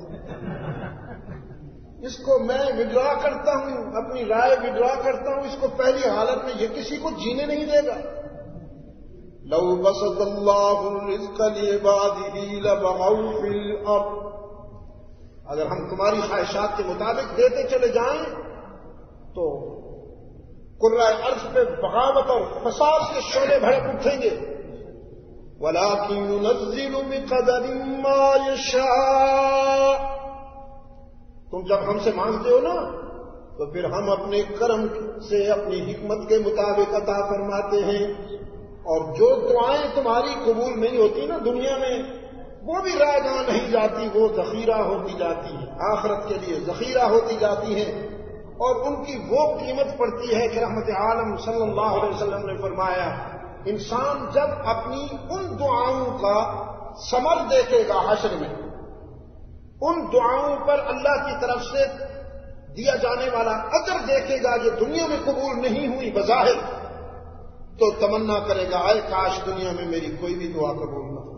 اس کو میں وڈرا کرتا ہوں, اپنی رائے وڈرا کرتا ہوں. اس کو پہلی حالت میں یہ کسی کو جینے نہیں دے گا. لو بسط اللہ الرزق لعباده لبغوا فی الارض. اگر ہم تمہاری خواہشات کے مطابق دیتے چلے جائیں تو قرۂ ارض پہ بغاوت اور فساد کے شعلے بھڑک اٹھیں گے. ولکن ينزل بقدر ما یشاء. تم جب ہم سے مانگتے ہو نا تو پھر ہم اپنے کرم سے اپنی حکمت کے مطابق عطا فرماتے ہیں. اور جو دعائیں تمہاری قبول نہیں ہوتی نا دنیا میں وہ بھی رائے گاہ نہیں جاتی. وہ ذخیرہ ہوتی جاتی ہیں, آخرت کے لیے ذخیرہ ہوتی جاتی ہیں. اور ان کی وہ قیمت پڑتی ہے کہ رحمت عالم صلی اللہ علیہ وسلم نے فرمایا انسان جب اپنی ان دعاؤں کا ثمر دیکھے گا حشر میں, ان دعاؤں پر اللہ کی طرف سے دیا جانے والا اجر دیکھے گا جو دنیا میں قبول نہیں ہوئی بظاہر, تو تمنا کرے گا اے کاش دنیا میں میری کوئی بھی دعا قبول نہ ہو.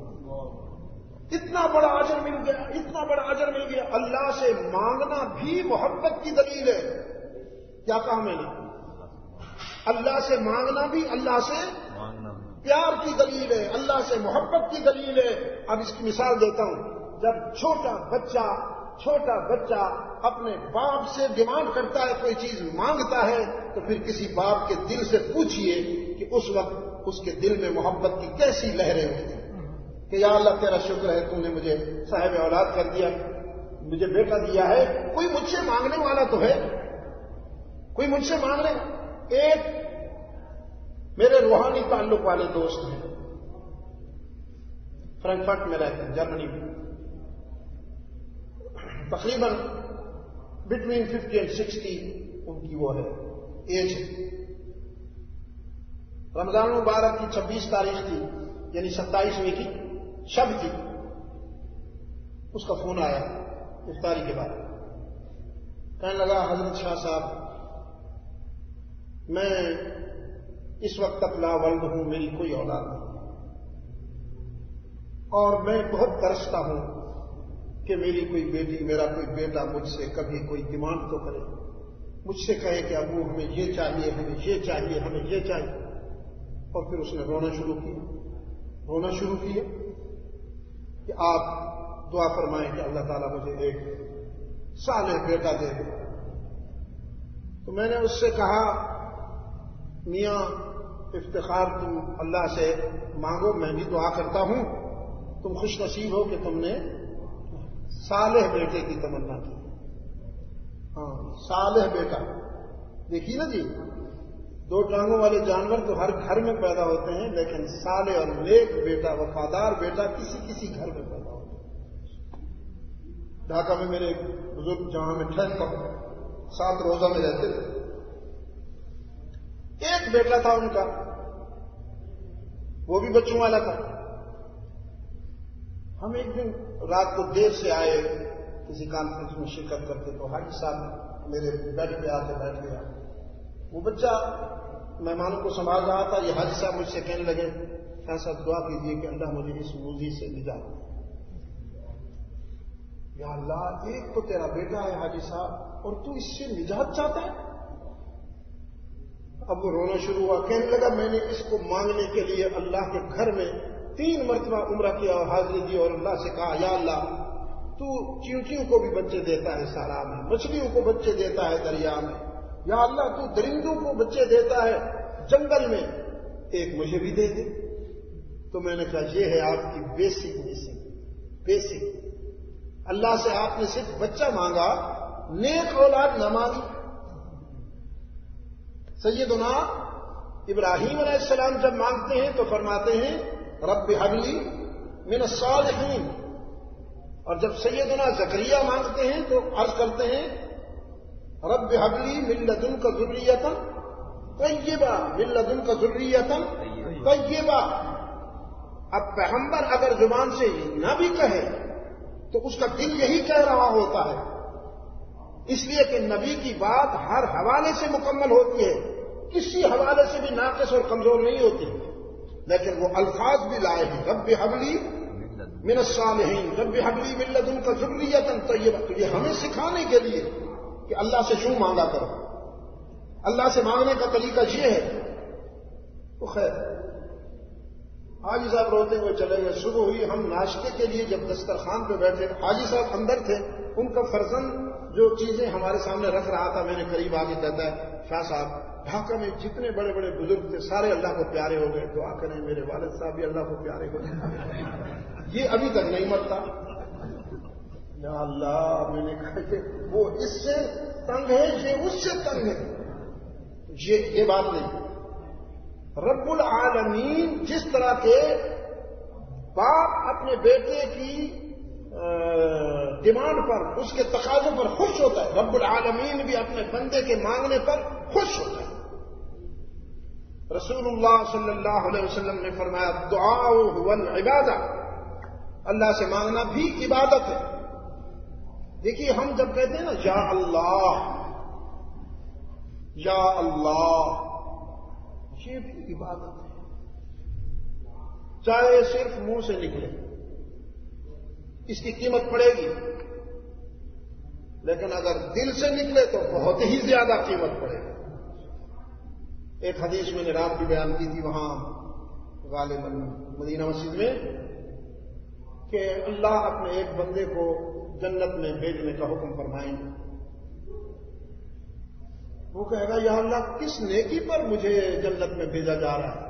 اتنا بڑا اجر مل گیا, اتنا بڑا اجر مل گیا. اللہ سے مانگنا بھی محبت کی دلیل ہے. کیا کہا میں نے؟ اللہ سے مانگنا بھی اللہ سے پیار کی دلیل ہے, اللہ سے محبت کی دلیل ہے. اب اس کی مثال دیتا ہوں. جب چھوٹا بچہ اپنے باپ سے ڈیمانڈ کرتا ہے, کوئی چیز مانگتا ہے, تو پھر کسی باپ کے دل سے پوچھئے کہ اس وقت اس کے دل میں محبت کی کیسی لہریں اٹھتی کہ یا اللہ تیرا شکر ہے تم نے مجھے صاحب اولاد کر دیا, مجھے بیٹا دیا ہے. کوئی مجھ سے مانگنے والا تو ہے, کوئی مجھ سے مانگنے. ایک میرے روحانی تعلق والے دوست ہیں, فرینکفرٹ میں رہتے ہیں, جرمنی میں. تقریباً بٹوین 50 and 60 ان کی وہ ہے ایج ہے. رمضان المبارک کی 26 تاریخ تھی, یعنی 27ویں کی شب تھی. اس کا فون آیا افطاری کے بعد. کہنے لگا حضرت شاہ صاحب میں اس وقت تک لا ولد ہوں, میری کوئی اولاد نہیں, اور میں بہت ترستا ہوں کہ میری کوئی بیٹی, میرا کوئی بیٹا مجھ سے کبھی کوئی ڈیمانڈ تو کرے, مجھ سے کہے کہ ابو ہمیں یہ چاہیے, ہمیں یہ چاہیے, ہمیں یہ چاہیے. اور پھر اس نے رونا شروع کیا کہ آپ دعا فرمائیں کہ اللہ تعالیٰ مجھے ایک صالح بیٹا دے دے. تو میں نے اس سے کہا میاں افتخار تم اللہ سے مانگو, میں بھی دعا کرتا ہوں. تم خوش نصیب ہو کہ تم نے صالح بیٹے کی تمنا کی. ہاں صالح بیٹا. دیکھیے نا جی, 2 ٹانگوں والے جانور تو ہر گھر میں پیدا ہوتے ہیں, لیکن صالح اور نیک بیٹا, وفادار بیٹا کسی گھر میں پیدا ہوتا ہے. ڈھاکہ میں میرے بزرگ جہاں میں ٹھہرتا ہوں 7 روزہ میں رہتے تھے, ایک بیٹا تھا ان کا, وہ بھی بچوں والا تھا. ہم ایک دن رات کو دیر سے آئے, کسی کانفرنس میں شرکت کرتے, تو حاجی صاحب میرے بیڈ پہ آ کے بیٹھ گیا. وہ بچہ مہمانوں کو سنبھال رہا تھا. یہ حاجی صاحب مجھ سے کہنے لگے ایسا دعا کیجیے کہ اللہ مجھے اس موذی سے نجات دے. یا اللہ, ایک تو تیرا بیٹا ہے حاجی صاحب اور تو اس سے نجات چاہتا ہے. اب وہ رونا شروع ہوا, کہنے لگا میں نے اس کو مانگنے کے لیے اللہ کے گھر میں 3 مرتبہ عمرہ کیا اور حاضری دی, اور اللہ سے کہا یا اللہ تو چیونٹیوں کو بھی بچے دیتا ہے صحرا میں, مچھلیوں کو بچے دیتا ہے دریا میں, یا اللہ تو درندوں کو بچے دیتا ہے جنگل میں, ایک مجھے بھی دے دے. تو میں نے کہا یہ ہے آپ کی بیسک نیڈ, بیسک. اللہ سے آپ نے صرف بچہ مانگا، نیک اولاد نہ مانگی. سیدنا ابراہیم علیہ السلام جب مانگتے ہیں تو فرماتے ہیں رب هب لی من الصالحین، اور جب سیدنا زکریا مانگتے ہیں تو عرض کرتے ہیں رب هب لی من لدنک ذریۃ طیبہ، من لدنک ذریۃ طیبہ. اب پیغمبر اگر زبان سے نہ بھی کہے تو اس کا دل یہی کہہ رہا ہوتا ہے، اس لیے کہ نبی کی بات ہر حوالے سے مکمل ہوتی ہے، کسی حوالے سے بھی ناقص اور کمزور نہیں ہوتی. لیکن وہ الفاظ بھی لائے ہیں رب هب لی من الصالحین، رب هب لی من لدنک ذریۃ طیبہ. تو یہ ہمیں سکھانے کے لیے کہ اللہ سے یوں مانگا کرو. اللہ سے مانگنے کا طریقہ یہ ہے. تو خیر حاجی صاحب روتے ہوئے چلے گئے. صبح ہوئی، ہم ناشتے کے لیے جب دسترخوان پہ بیٹھے، حاجی صاحب اندر تھے. ان کا فرزند جو چیزیں ہمارے سامنے رکھ رہا تھا، میرے قریب آگے کہتا ہے شاہ صاحب ڈھاکہ میں جتنے بڑے بڑے بزرگ تھے سارے اللہ کو پیارے ہو گئے، دعا کریں میرے والد صاحب بھی اللہ کو پیارے ہو گئے. یہ ابھی تک نہیں مرتا. یا اللہ، میں نے کہا کہ وہ اس سے تنگ ہے، یہ اس سے تنگ ہے. یہ بات نہیں. رب العالمین جس طرح کے باپ اپنے بیٹے کی ڈیمانڈ پر، اس کے تقاضوں پر خوش ہوتا ہے، رب العالمین بھی اپنے بندے کے مانگنے پر خوش ہوتا ہے. رسول اللہ صلی اللہ علیہ وسلم نے فرمایا دعاء هو العبادہ، اللہ سے مانگنا بھی عبادت ہے. دیکھیے ہم جب کہتے ہیں نا یا اللہ یا اللہ، یہ بھی عبادت ہے، چاہے صرف منہ سے نکلے، اس کی قیمت پڑے گی. لیکن اگر دل سے نکلے تو بہت ہی زیادہ قیمت پڑے گی. ایک حدیث میں نے رات بھی بیان کی تھی وہاں غالباً مدینہ مسجد میں، کہ اللہ اپنے ایک بندے کو جنت میں بھیجنے کا حکم فرمائیں گے. وہ کہے گا یا اللہ کس نیکی پر مجھے جنت میں بھیجا جا رہا ہے؟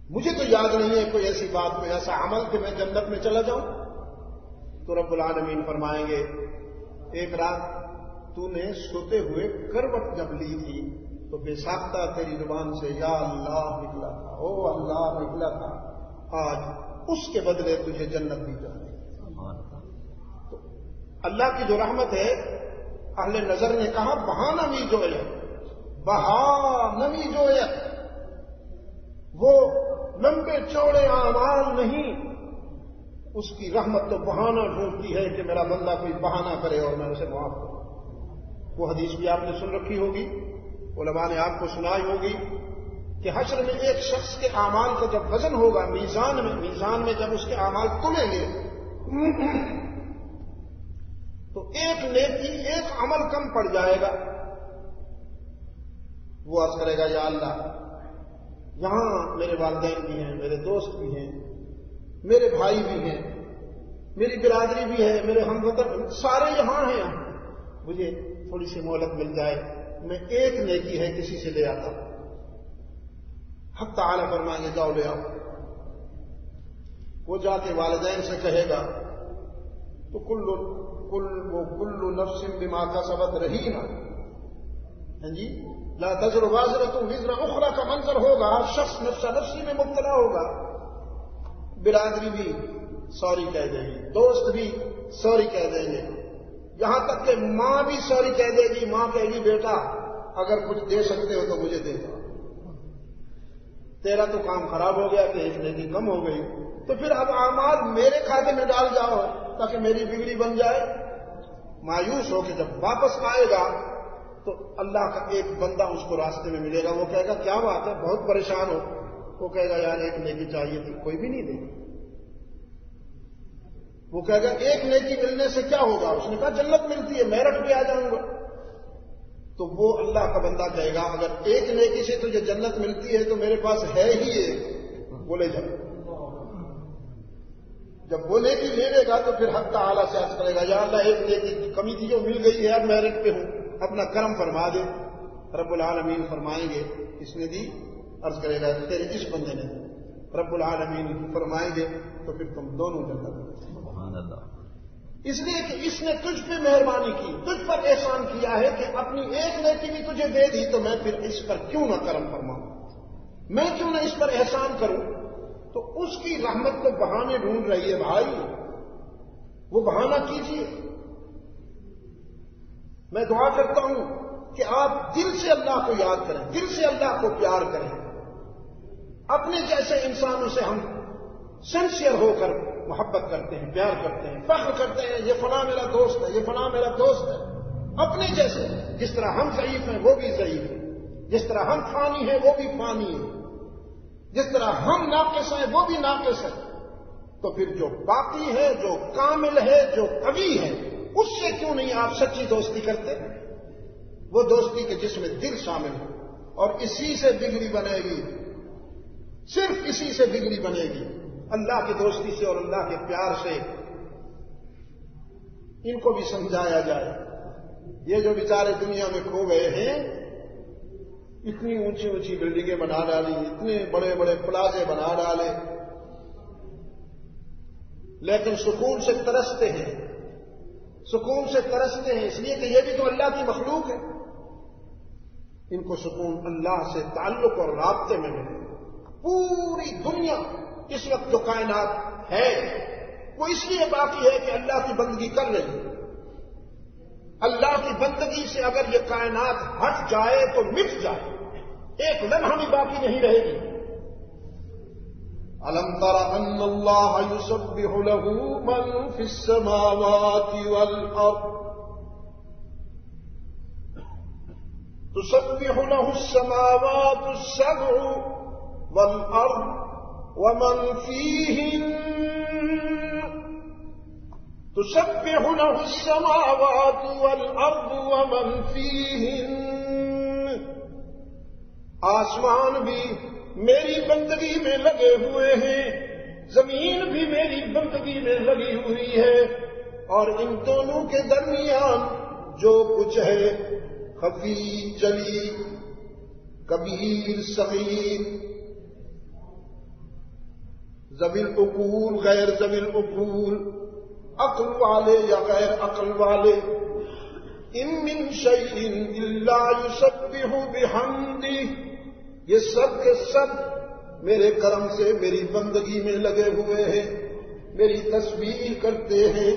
مجھے تو یاد نہیں ہے کوئی ایسی بات، کوئی ایسا عمل کہ میں جنت میں چلا جاؤں. تو رب العالمین فرمائیں گے ایک رات تو نے سوتے ہوئے کروٹ جب لی تھی تو بے ساختہ تیری زبان سے یا اللہ نکلا تھا، او اللہ نکلا تھا، آج اس کے بدلے تجھے جنت دی جائے. تو اللہ کی جو رحمت ہے، اہل نظر نے کہا بہانمی جو ہے، بہانمی جو ہے، وہ لمبے چوڑے اعمال نہیں، اس کی رحمت تو بہانہ ڈھونڈتی ہے کہ میرا بندہ کوئی بہانہ کرے اور میں اسے معاف کروں. وہ حدیث بھی آپ نے سن رکھی ہوگی، علماء نے آپ کو سنائی ہوگی کہ حشر میں ایک شخص کے اعمال کا جب وزن ہوگا میزان میں جب اس کے اعمال تلیں گے تو ایک نیکی، ایک عمل کم پڑ جائے گا. وہ عرض کرے گا یا اللہ یہاں میرے والدین بھی ہیں، میرے دوست بھی ہیں، میرے بھائی بھی ہیں، میری برادری بھی ہے، میرے ہموطن سارے یہاں ہیں، مجھے تھوڑی سی مہلت مل جائے، میں ایک نیکی ہے کسی سے لے آتا ہوں. حق تعالی فرمائیں گے جاؤ لے آؤ. وہ جا کے والدین سے کہے گا تو کل نفس بما کسبت رہینہ، جی لا تزر وازرۃ وزر اخرى کا منظر ہوگا. شخص نفسا نفسی میں مبتلا ہوگا، برادری بھی سوری کہہ دے گی، دوست بھی سوری کہہ دیں گے، یہاں تک کہ ماں بھی سوری کہہ دے گی. ماں کہے گی بیٹا اگر کچھ دے سکتے ہو تو مجھے دے دو، تیرا تو کام خراب ہو گیا کہ ایک نیکی کم ہو گئی، تو پھر اب اعمال میرے کھاتے میں ڈال جاؤ تاکہ میری بگڑی بن جائے. مایوس ہو کے جب واپس آئے گا تو اللہ کا ایک بندہ اس کو راستے میں ملے گا. وہ کہے گا کیا بات ہے، بہت پریشان ہو. وہ کہے گا یار ایک نیکی چاہیے تھی، کوئی بھی نہیں دے گا. وہ کہے گا ایک نیکی ملنے سے کیا ہوگا؟ اس نے کہا جنت ملتی ہے، میرٹ بھی آ جاؤں گا. تو وہ اللہ کا بندہ کہے گا اگر ایک نیکی سے تجھے جنت ملتی ہے تو میرے پاس ہے ہی ایک، بولے جا. جب وہ نیکی لے لے گا تو پھر حق تعالی سے عرض کرے گا یا اللہ ایک نیکی کی کمی تھی جو مل گئی ہے، اب میرٹ پہ ہوں، اپنا کرم فرما دے. رب العالمین فرمائیں گے اس نے دی. عرض کرے گا تیرے اس بندے نے. رب العالمین فرمائیں گے تو پھر تم دونوں جنت میں۔ سبحان اللہ۔ اس لیے کہ اس نے تجھ پہ مہربانی کی، تجھ پر احسان کیا ہے کہ اپنی ایک نیکی بھی تجھے دے دی، تو میں پھر اس پر کیوں نہ کرم فرماؤں، میں کیوں نہ اس پر احسان کروں۔ تو اس کی رحمت کو بہانے ڈھونڈ رہی ہے بھائی، وہ بہانہ کیجیے۔ میں دعا کرتا ہوں کہ آپ دل سے اللہ کو یاد کریں، دل سے اللہ کو پیار کریں۔ اپنے جیسے انسانوں سے ہم سنسیئر ہو کر محبت کرتے ہیں، پیار کرتے ہیں، فخر کرتے ہیں، یہ فلاں میرا دوست ہے، یہ فلاں میرا دوست ہے۔ اپنے جیسے، جس طرح ہم ضعیف ہیں وہ بھی ضعیف ہیں، جس طرح ہم فانی ہیں وہ بھی فانی ہیں، جس طرح ہم ناقص ہیں وہ بھی ناقص ہیں۔ تو پھر جو باقی ہے، جو کامل ہے، جو قوی ہے، اس سے کیوں نہیں آپ سچی دوستی کرتے؟ وہ دوستی کے جس میں دل شامل ہے، اور اسی سے بگڑی بنے گی، صرف اسی سے بگڑی بنے گی، اللہ کی دوستی سے اور اللہ کے پیار سے۔ ان کو بھی سمجھایا جائے، یہ جو بیچارے دنیا میں کھو گئے ہیں، اتنی اونچی اونچی بلڈنگیں بنا ڈالی، اتنے بڑے بڑے پلازے بنا ڈالے، لیکن سکون سے ترستے ہیں، سکون سے ترستے ہیں، اس لیے کہ یہ بھی تو اللہ کی مخلوق ہے۔ ان کو سکون اللہ سے تعلق اور رابطے میں ملے۔ پوری دنیا اس وقت جو کائنات ہے وہ اس لیے باقی ہے کہ اللہ کی بندگی کر رہی ہے۔ اللہ کی بندگی سے اگر یہ کائنات ہٹ جائے تو مٹ جائے، ایک لمحہ بھی باقی نہیں رہے گی۔ أَلَمْ تَرَ أَنَّ اللَّهَ يُسَبِّحُ لَهُ مَن فِي السَّمَاوَاتِ وَالْأَرْضِ تُسَبِّحُ لَهُ السَّمَاوَاتُ السَّبْعُ وَالْأَرْضُ وَمَن فِيهِنَّ تُسَبِّحُ لَهُ السَّمَاوَاتُ وَالْأَرْضُ وَمَن فِيهِنَّ۔ آسمان بھی میری بندگی میں لگے ہوئے ہیں، زمین بھی میری بندگی میں لگی ہوئی ہے، اور ان دونوں کے درمیان جو کچھ ہے، خفی جلی، کبیر صغیر، ذوی العقول غیر ذوی العقول، عقل والے یا غیر عقل والے، ان من شیء الا یسبح بحمدہ، یہ سب کے سب میرے کرم سے میری بندگی میں لگے ہوئے ہیں، میری تسبیح کرتے ہیں۔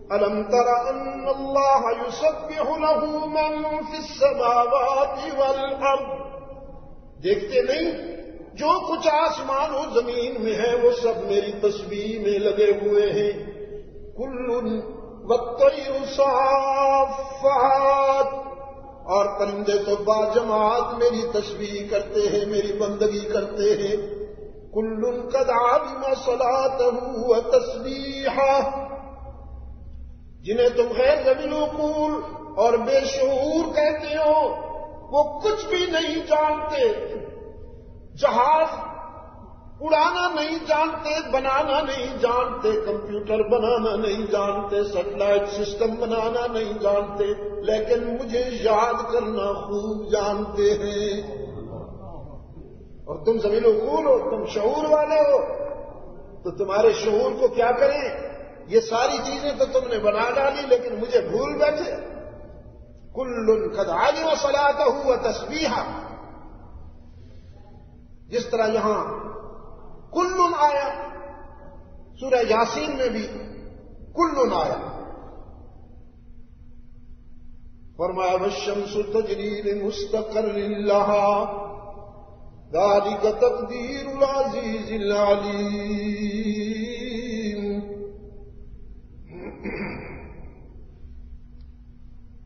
أَلَمْ تَرَ أَنَّ اللَّهَ يُسَبِّحُ لَهُ مَن فِي السَّمَاوَاتِ وَالْأَرْضِ، دیکھتے نہیں جو کچھ آسمان و زمین میں ہے وہ سب میری تسبیح میں لگے ہوئے ہیں۔ كُلٌّ وَالطَّيْرُ صَافَّاتٍ، اور پرندے تو باجماعت میری تسبیح کرتے ہیں، میری بندگی کرتے ہیں۔ كُلٌّ قَدْ عَلِمَ صَلَاتَهُ وَتَسْبِيحَهُ، جنہیں تم غیر ذوی العقول اور بے شعور کہتے ہو، وہ کچھ بھی نہیں جانتے، جہاز اڑانا نہیں جانتے، بنانا نہیں جانتے، کمپیوٹر بنانا نہیں جانتے، سیٹلائٹ سسٹم بنانا نہیں جانتے، لیکن مجھے یاد کرنا خوب جانتے ہیں۔ اور تم ذوی العقول ہو، تم شعور والے ہو، تو تمہارے شعور کو کیا کریں؟ یہ ساری چیزیں تو تم نے بنا ڈالی لیکن مجھے بھول بیٹھے۔ کل قد علم صلاتہ وتسبیحہ، جس طرح یہاں کل آیا، سورہ یاسین میں بھی کل آیا، فرمایا والشمس تجری لمستقر لها ذلك تقدیر العزیز العلیم۔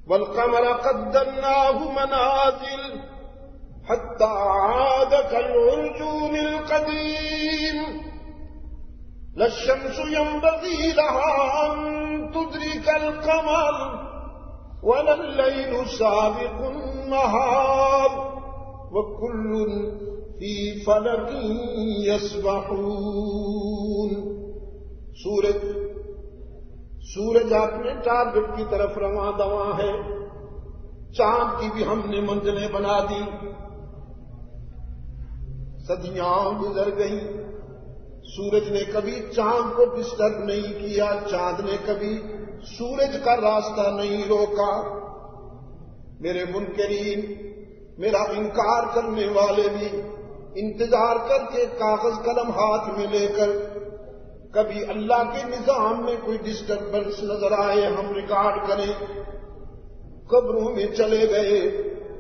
والقمر قدرناه منازل حتى عاد كالعرجون القديم لا الشمس ينبغي لها أن تدرك القمر ولا الليل سابق النهار وكل في فلك يسبحون۔ سورج اپنے ٹارگٹ کی طرف رواں دواں ہے، چاند کی بھی ہم نے منزلیں بنا دی، صدیاں گزر گئیں، سورج نے کبھی چاند کو ڈسٹرب نہیں کیا، چاند نے کبھی سورج کا راستہ نہیں روکا۔ میرے منکرین، میرا انکار کرنے والے بھی انتظار کر کے کاغذ قلم ہاتھ میں لے کر کبھی اللہ کے نظام میں کوئی ڈسٹربنس نظر آئے ہم ریکارڈ کریں۔ قبروں میں چلے گئے،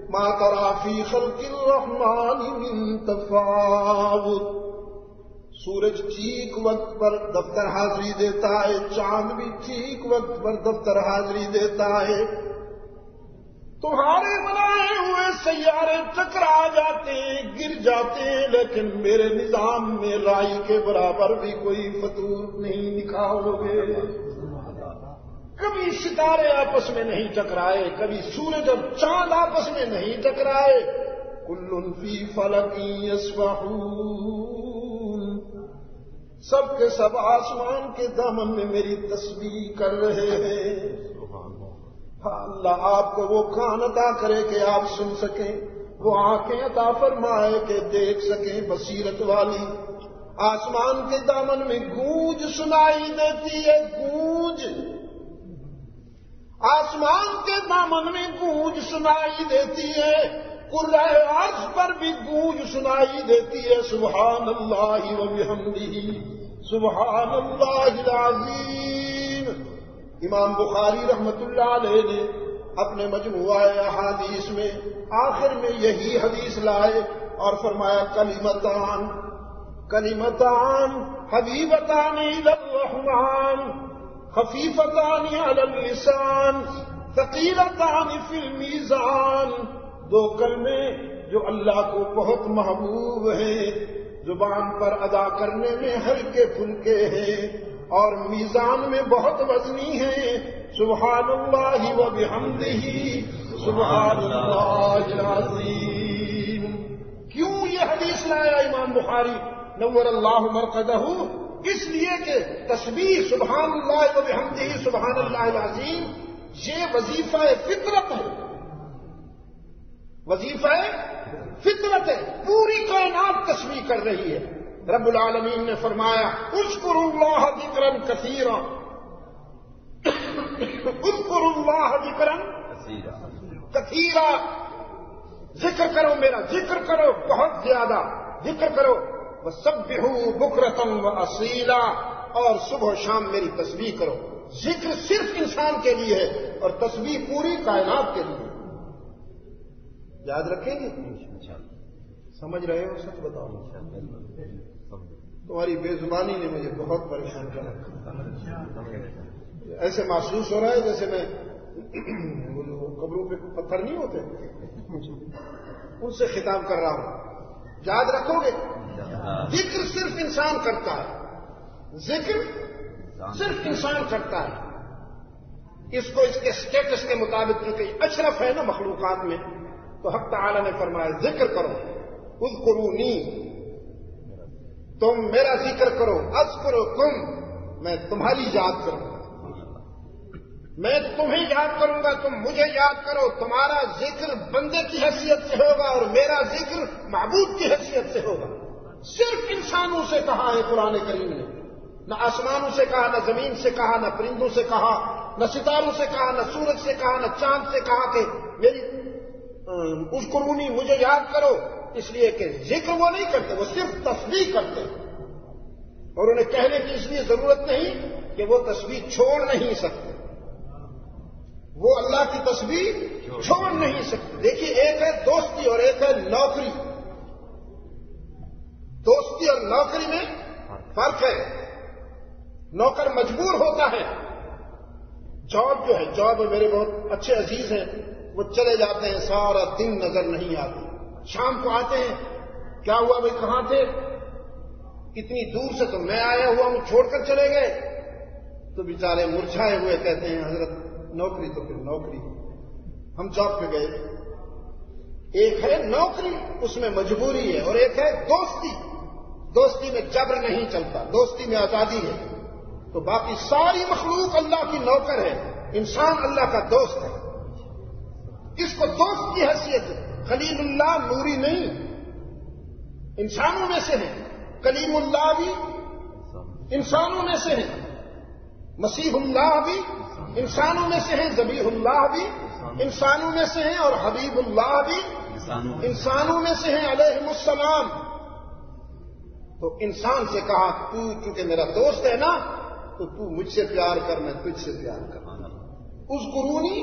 ما تری فی خلق الرحمن من تفاوت۔ سورج ٹھیک وقت پر دفتر حاضری دیتا ہے، چاند بھی ٹھیک وقت پر دفتر حاضری دیتا ہے۔ تمہارے بنائے ہوئے سیارے ٹکرا جاتے ہیں، گر جاتے ہیں، لیکن میرے نظام میں رائی کے برابر بھی کوئی فطور نہیں نکالو گے۔ کبھی ستارے آپس میں نہیں ٹکرائے، کبھی سورج اور چاند آپس میں نہیں ٹکرائے۔ کل فی فلک یسبحون، سب کے سب آسمان کے دامن میں میری تسبیح کر رہے ہیں۔ اللہ آپ کو وہ کان عطا کرے کہ آپ سن سکیں، وہ آنکھیں عطا فرمائے کہ دیکھ سکیں، بصیرت والی۔ آسمان کے دامن میں گونج سنائی دیتی ہے، گونج، آسمان کے دامن میں گونج سنائی دیتی ہے، کرۂ عرش پر بھی گونج سنائی دیتی ہے۔ سبحان اللہ و بحمدہ، سبحان اللہ العظیم۔ امام بخاری رحمت اللہ علیہ نے اپنے مجموعہ احادیث میں آخر میں یہی حدیث لائے اور فرمایا کلمتان کلمتان حبیبتان الی الرحمن خفیفتان علی اللسان ثقیلتان فی المیزان۔ دو کلمے جو اللہ کو بہت محبوب ہیں، زبان پر ادا کرنے میں ہلکے پھلکے ہیں اور میزان میں بہت وزنی ہیں۔ سبحان اللہ و بحمدہ، سبحان اللہ العظیم۔ کیوں یہ حدیث لایا امام بخاری نور اللہ مرقدہ؟ اس لیے کہ تسبیح سبحان اللہ و بحمدہ سبحان اللہ العظیم یہ وظیفہ فطرت ہے، وظیفہ فطرت ہے۔ پوری کائنات تسبیح کر رہی ہے۔ رب العالمین نے فرمایا اذکروا اللہ ذکرا کثیرا، اذکروا اللہ ذکرا کثیرا، ذکر کرو، میرا ذکر کرو، بہت زیادہ ذکر کرو۔ وسبحوا بکرۃ واصیلا، اور صبح و شام میری تسبیح کرو۔ ذکر صرف انسان کے لیے ہے اور تسبیح پوری کائنات کے لیے۔ یاد رکھیں گے؟ سمجھ رہے ہو؟ سچ بتاؤ، تمہاری بے زبانی نے مجھے بہت پریشان کر رکھا۔ ایسے محسوس ہو رہا ہے جیسے میں قبروں پہ پتھر نہیں ہوتے ان سے خطاب کر رہا ہوں۔ یاد رکھو گے، ذکر صرف انسان کرتا ہے، ذکر صرف انسان کرتا ہے۔ اس کو اس کے سٹیٹس کے مطابق جو کہ اشرف ہے نا مخلوقات میں، تو حق تعالی نے فرمایا ذکر کرو، اذکرونی، تم میرا ذکر کرو، اذکرکم، میں تمہاری یاد کروں گا، میں تمہیں یاد کروں گا، تم مجھے یاد کرو۔ تمہارا ذکر بندے کی حیثیت سے ہوگا اور میرا ذکر معبود کی حیثیت سے ہوگا۔ صرف انسانوں سے کہا ہے قرآن کریم نے، نہ آسمانوں سے کہا، نہ زمین سے کہا، نہ پرندوں سے کہا، نہ ستاروں سے کہا، نہ سورج سے کہا، نہ چاند سے کہا کہ میری اذکرونی، مجھے یاد کرو، اس لیے کہ ذکر وہ نہیں کرتے، وہ صرف تسبیح کرتے ہیں، اور انہیں کہنے کی اس لیے ضرورت نہیں کہ وہ تسبیح چھوڑ نہیں سکتے، وہ اللہ کی تسبیح چھوڑ نہیں سکتے۔ دیکھیے، ایک ہے دوستی اور ایک ہے نوکری۔ دوستی اور نوکری میں فرق ہے۔ نوکر مجبور ہوتا ہے، جاب جو ہے، جاب میرے بہت اچھے عزیز ہیں، وہ چلے جاتے ہیں، سارا دن نظر نہیں آتے، شام کو آتے ہیں، کیا ہوا بھائی، کہاں تھے؟ اتنی دور سے تو میں آیا ہوا ہوں، چھوڑ کر چلے گئے۔ تو بیچارے مرجھائے ہوئے کہتے ہیں حضرت نوکری تو پھر نوکری، ہم جاب پہ گئے۔ ایک ہے نوکری، اس میں مجبوری ہے، اور ایک ہے دوستی۔ دوستی میں جبر نہیں چلتا، دوستی میں آزادی ہے۔ تو باقی ساری مخلوق اللہ کی نوکر ہے، انسان اللہ کا دوست ہے، اس کو دوست کی حیثیت ہے۔ خلیل اللہ نوری نہیں، انسانوں میں سے ہے، کلیم اللہ بھی انسانوں میں سے ہیں، مسیح اللہ بھی انسانوں میں سے ہیں، ذبیح اللہ بھی انسانوں میں سے ہیں، اور حبیب اللہ بھی انسانوں میں سے ہیں علیہم السلام۔ تو انسان سے کہا تو چونکہ میرا دوست ہے نا تو تو مجھ سے پیار کر، میں تجھ سے پیار کروں۔ اذکرونی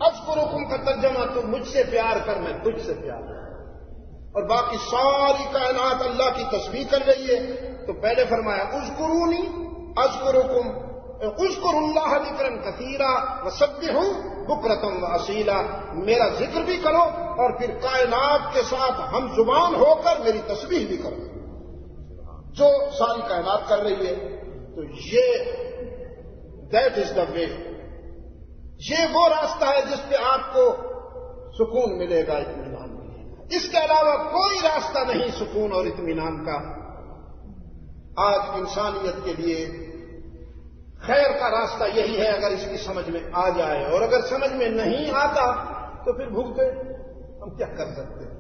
اذکرکم کا ترجمہ تو مجھ سے پیار کر، میں تجھ سے پیار کروں۔ اور باقی ساری کائنات اللہ کی تسبیح کر رہی ہے، تو پہلے فرمایا اذکرونی اذکرکم، اذکر اللہ ذکرا کثیرا وسبحوا بکرۃ واصیلا، میرا ذکر بھی کرو اور پھر کائنات کے ساتھ ہم زبان ہو کر میری تسبیح بھی کرو، جو ساری کائنات کر رہی ہے۔ تو یہ دیٹ از دا وے، یہ وہ راستہ ہے جس پہ آپ کو سکون ملے گا، اطمینان ملے گا۔ اس کے علاوہ کوئی راستہ نہیں سکون اور اطمینان کا۔ آج انسانیت کے لیے خیر کا راستہ یہی ہے، اگر اس کی سمجھ میں آ جائے، اور اگر سمجھ میں نہیں آتا تو پھر بھوکتے ہم کیا کر سکتے ہیں۔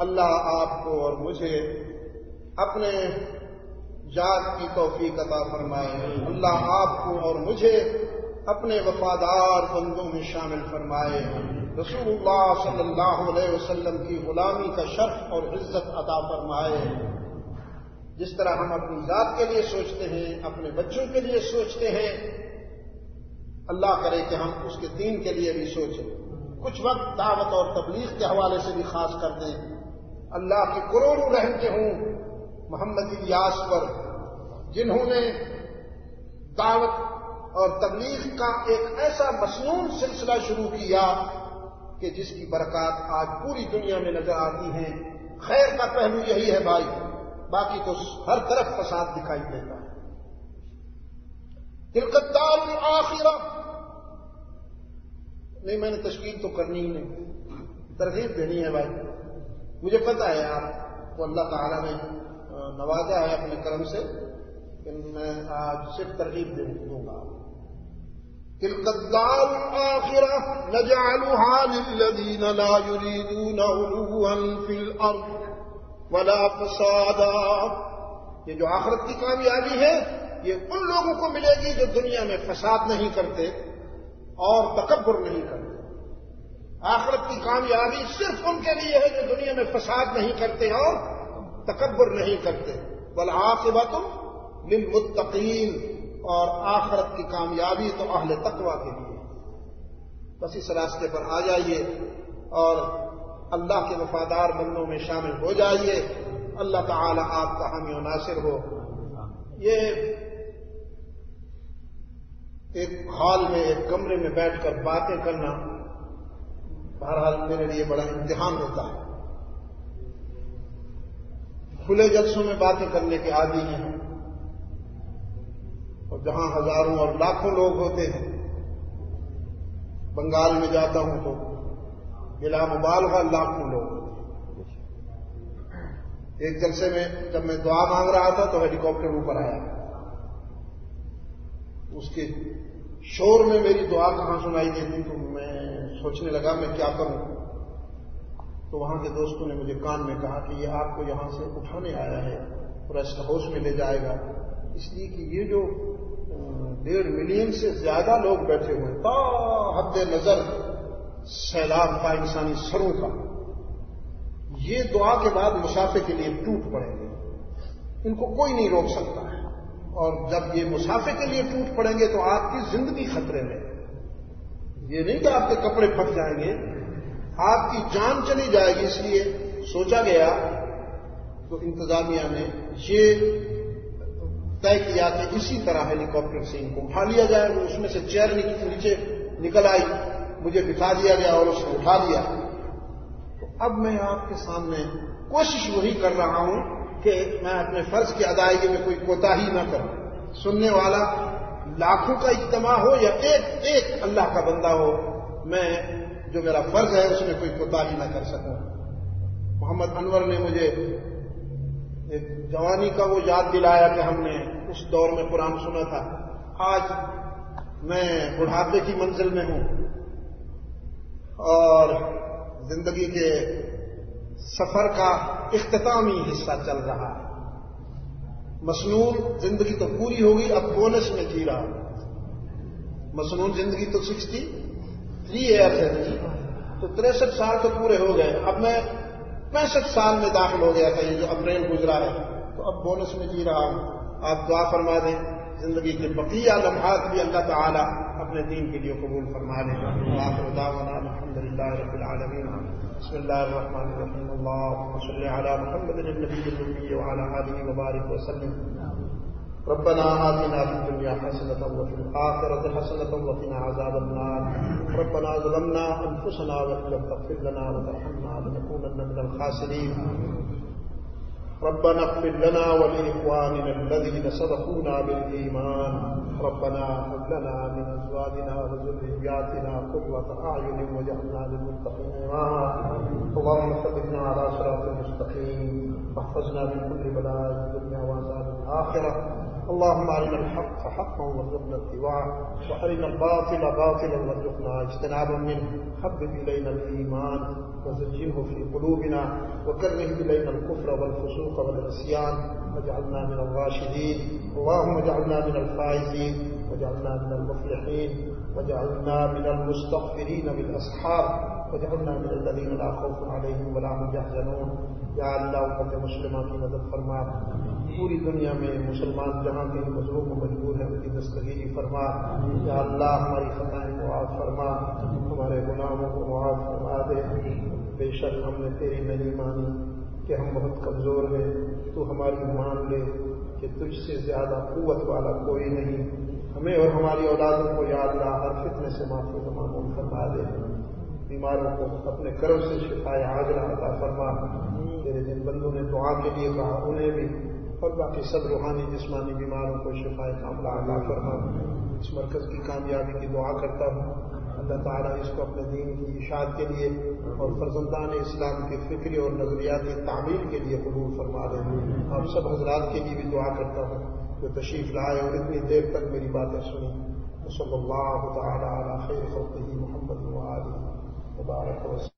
اللہ آپ کو اور مجھے اپنے یاد کی توفیق عطا فرمائے، اللہ آپ کو اور مجھے اپنے وفادار بندوں میں شامل فرمائے، رسول اللہ صلی اللہ علیہ وسلم کی غلامی کا شرف اور عزت عطا فرمائے۔ جس طرح ہم اپنی ذات کے لیے سوچتے ہیں، اپنے بچوں کے لیے سوچتے ہیں، اللہ کرے کہ ہم اس کے دین کے لیے بھی سوچیں، کچھ وقت دعوت اور تبلیغ کے حوالے سے بھی خاص کر دیں۔ اللہ کی کروڑوں رحمتیں ہوں محمد الیاس پر، جنہوں نے دعوت اور تبلیغ کا ایک ایسا مسنون سلسلہ شروع کیا کہ جس کی برکات آج پوری دنیا میں نظر آتی ہیں۔ خیر کا پہلو یہی ہے بھائی، باقی تو ہر طرف فساد دکھائی دیتا ہے۔ تلک الدار الآخرہ، نہیں میں نے تشکیل تو کرنی ہی نہیں، ترغیب دینی ہے بھائی۔ مجھے پتا ہے آپ کو اللہ تعالیٰ نے نوازا ہے اپنے کرم سے کہ میں آج صرف ترغیب دوں گا۔ تلک الدار الآخرہ نجعلها للذین لا یریدون علوا فی الارض ولا فسادا، یہ جو آخرت کی کامیابی ہے یہ ان لوگوں کو ملے گی جو دنیا میں فساد نہیں کرتے اور تکبر نہیں کرتے۔ آخرت کی کامیابی صرف ان کے لیے ہے جو دنیا میں فساد نہیں کرتے اور تکبر نہیں کرتے۔ والعاقبۃ للمتقین، اور آخرت کی کامیابی تو اہل تقوی کے لیے۔ بس اس راستے پر آ جائیے اور اللہ کے وفادار بندوں میں شامل ہو جائیے، اللہ تعالی آپ کا حامی و ناصر ہو۔ یہ ایک ہال میں ایک کمرے میں بیٹھ کر باتیں کرنا بہرحال میرے لیے بڑا امتحان ہوتا ہے۔ کھلے جلسوں میں باتیں کرنے کے عادی ہیں، اور جہاں ہزاروں اور لاکھوں لوگ ہوتے ہیں، بنگال میں جاتا ہوں تو بلا مبالغہ لاکھوں لوگ۔ ایک جلسے میں جب میں دعا مانگ رہا تھا تو ہیلی کاپٹر اوپر آیا، اس کے شور میں میری دعا کہاں سنائی دیتی، تو میں سوچنے لگا میں کیا کروں۔ تو وہاں کے دوستوں نے مجھے کان میں کہا کہ یہ آپ کو یہاں سے اٹھانے آیا ہے اور ریسٹ ہاؤس میں لے جائے گا، اس لیے کہ یہ جو 1.5 ملین سے زیادہ لوگ بیٹھے ہوئے تا حد نظر سیلاب کا انسانی سروں کا، یہ دعا کے بعد مسافے کے لیے ٹوٹ پڑیں گے، ان کو کوئی نہیں روک سکتا ہے، اور جب یہ مسافے کے لیے ٹوٹ پڑیں گے تو آپ کی زندگی خطرے میں، یہ نہیں کہ آپ کے کپڑے پھٹ جائیں گے، آپ کی جان چلی جائے گی۔ اس لیے سوچا گیا تو انتظامیہ نے یہ طے کیا کہ اسی طرح ہیلی کاپٹر سے ان کو اٹھا لیا جائے۔ وہ اس میں سے چیئر نیچے نکل آئی، مجھے بٹھا دیا گیا اور اس نے اٹھا لیا۔ تو اب میں آپ کے سامنے کوشش وہی کر رہا ہوں کہ میں اپنے فرض کی ادائیگی میں کوئی کوتاہی نہ کروں، سننے والا لاکھوں کا اجتماع ہو یا ایک اللہ کا بندہ ہو، میں جو میرا فرض ہے اس میں کوئی کوتاہی نہ کر سکوں۔ محمد انور نے مجھے ایک جوانی کا وہ یاد دلایا کہ ہم نے اس دور میں قرآن سنا تھا۔ آج میں بڑھاپے کی منزل میں ہوں اور زندگی کے سفر کا اختتامی حصہ چل رہا ہے۔ مسنون زندگی تو پوری ہوگی، اب بونس میں جی رہا ہوں. مسنون زندگی تو 63 ایئرس ہے جی، تو 63 سال تو پورے ہو گئے. اب میں 65 سال میں داخل ہو گیا تھا، یہ جو اپریل گزرا ہے، تو اب بونس میں جی رہا ہوں. آپ دعا فرما دیں زندگی کے بقیہ لمحات بھی اللہ تعالی اپنے دین کے لیے قبول فرما لیں. آخر دعوانا الحمدللہ رب العالمین. بسم اللہ الرحمن الرحیم. اللهم صل علی محمد النبی الأمی وعلى آلہ وبارک وسلم. ربنا آتنا في الدنيا حسنة وفي الآخرة حسنة وقنا عذاب النار. ربنا ظلمنا أنفسنا وإن لم تغفر لنا وترحمنا لنكونن من الخاسرين. ربنا اغفر لنا ولإخواننا الذين سبقونا بالإيمان. ربنا هب لنا من أزواجنا وذرياتنا قرة أعين واجعلنا للمتقين إماما. اللهم ثبتنا على صراط المستقيم واحفظنا من كل بلاء الدنيا وعذاب الآخرة. اللهم أرنا الحق حقا وارزقنا اتباعه وأرنا الباطل باطلا وارزقنا اجتنابا منه. حبب إلينا الإيمان وزينه في قلوبنا وكره إلينا الكفر والفسوق والعصيان واجعلنا من الراشدين. اللهم اجعلنا من الفائزين واجعلنا من المفلحين واجعلنا من المستغفرين بالأسحار واجعلنا من الذين لا خوف عليهم ولا هم يحزنون. یا اللہ امت مسلمہ کی مدد فرما. پوری دنیا میں مسلمان جہاں کہیں مظلوم و مجبور ہے ان کی دستگیری فرما. یا اللہ ہماری خطائیں معاف فرما، ہمارے گناہوں کو معاف فرما دے. بے شک ہم نے تیری نہیں مانی کہ ہم بہت کمزور ہیں، تو ہماری مان لے کہ تجھ سے زیادہ قوت والا کوئی نہیں. ہمیں اور ہماری اولادوں کو یا اللہ ہر فتنے سے معافی و معمول فرما دے. بیماروں کو اپنے کرم سے شفائے عاجلہ عطا فرما. تیرے جن بندوں نے دعا کے لیے کہا انہیں بھی اور باقی سب روحانی جسمانی بیماروں کو شفائے کاملہ عطا فرما. اس مرکز کی کامیابی کی دعا کرتا ہوں. اللہ تعالیٰ اس کو اپنے دین کی اشاعت کے لیے اور فرزندان اسلام کی فکری اور نظریاتی تعمیر کے لیے قبول فرما دے. آپ سب حضرات کے لیے بھی دعا کرتا ہوں جو تشریف لائے اور اتنی دیر تک میری باتیں سنی. صلی اللہ تعالیٰ علی خیر خلقہ محمد وآلہ وبارک وسلم.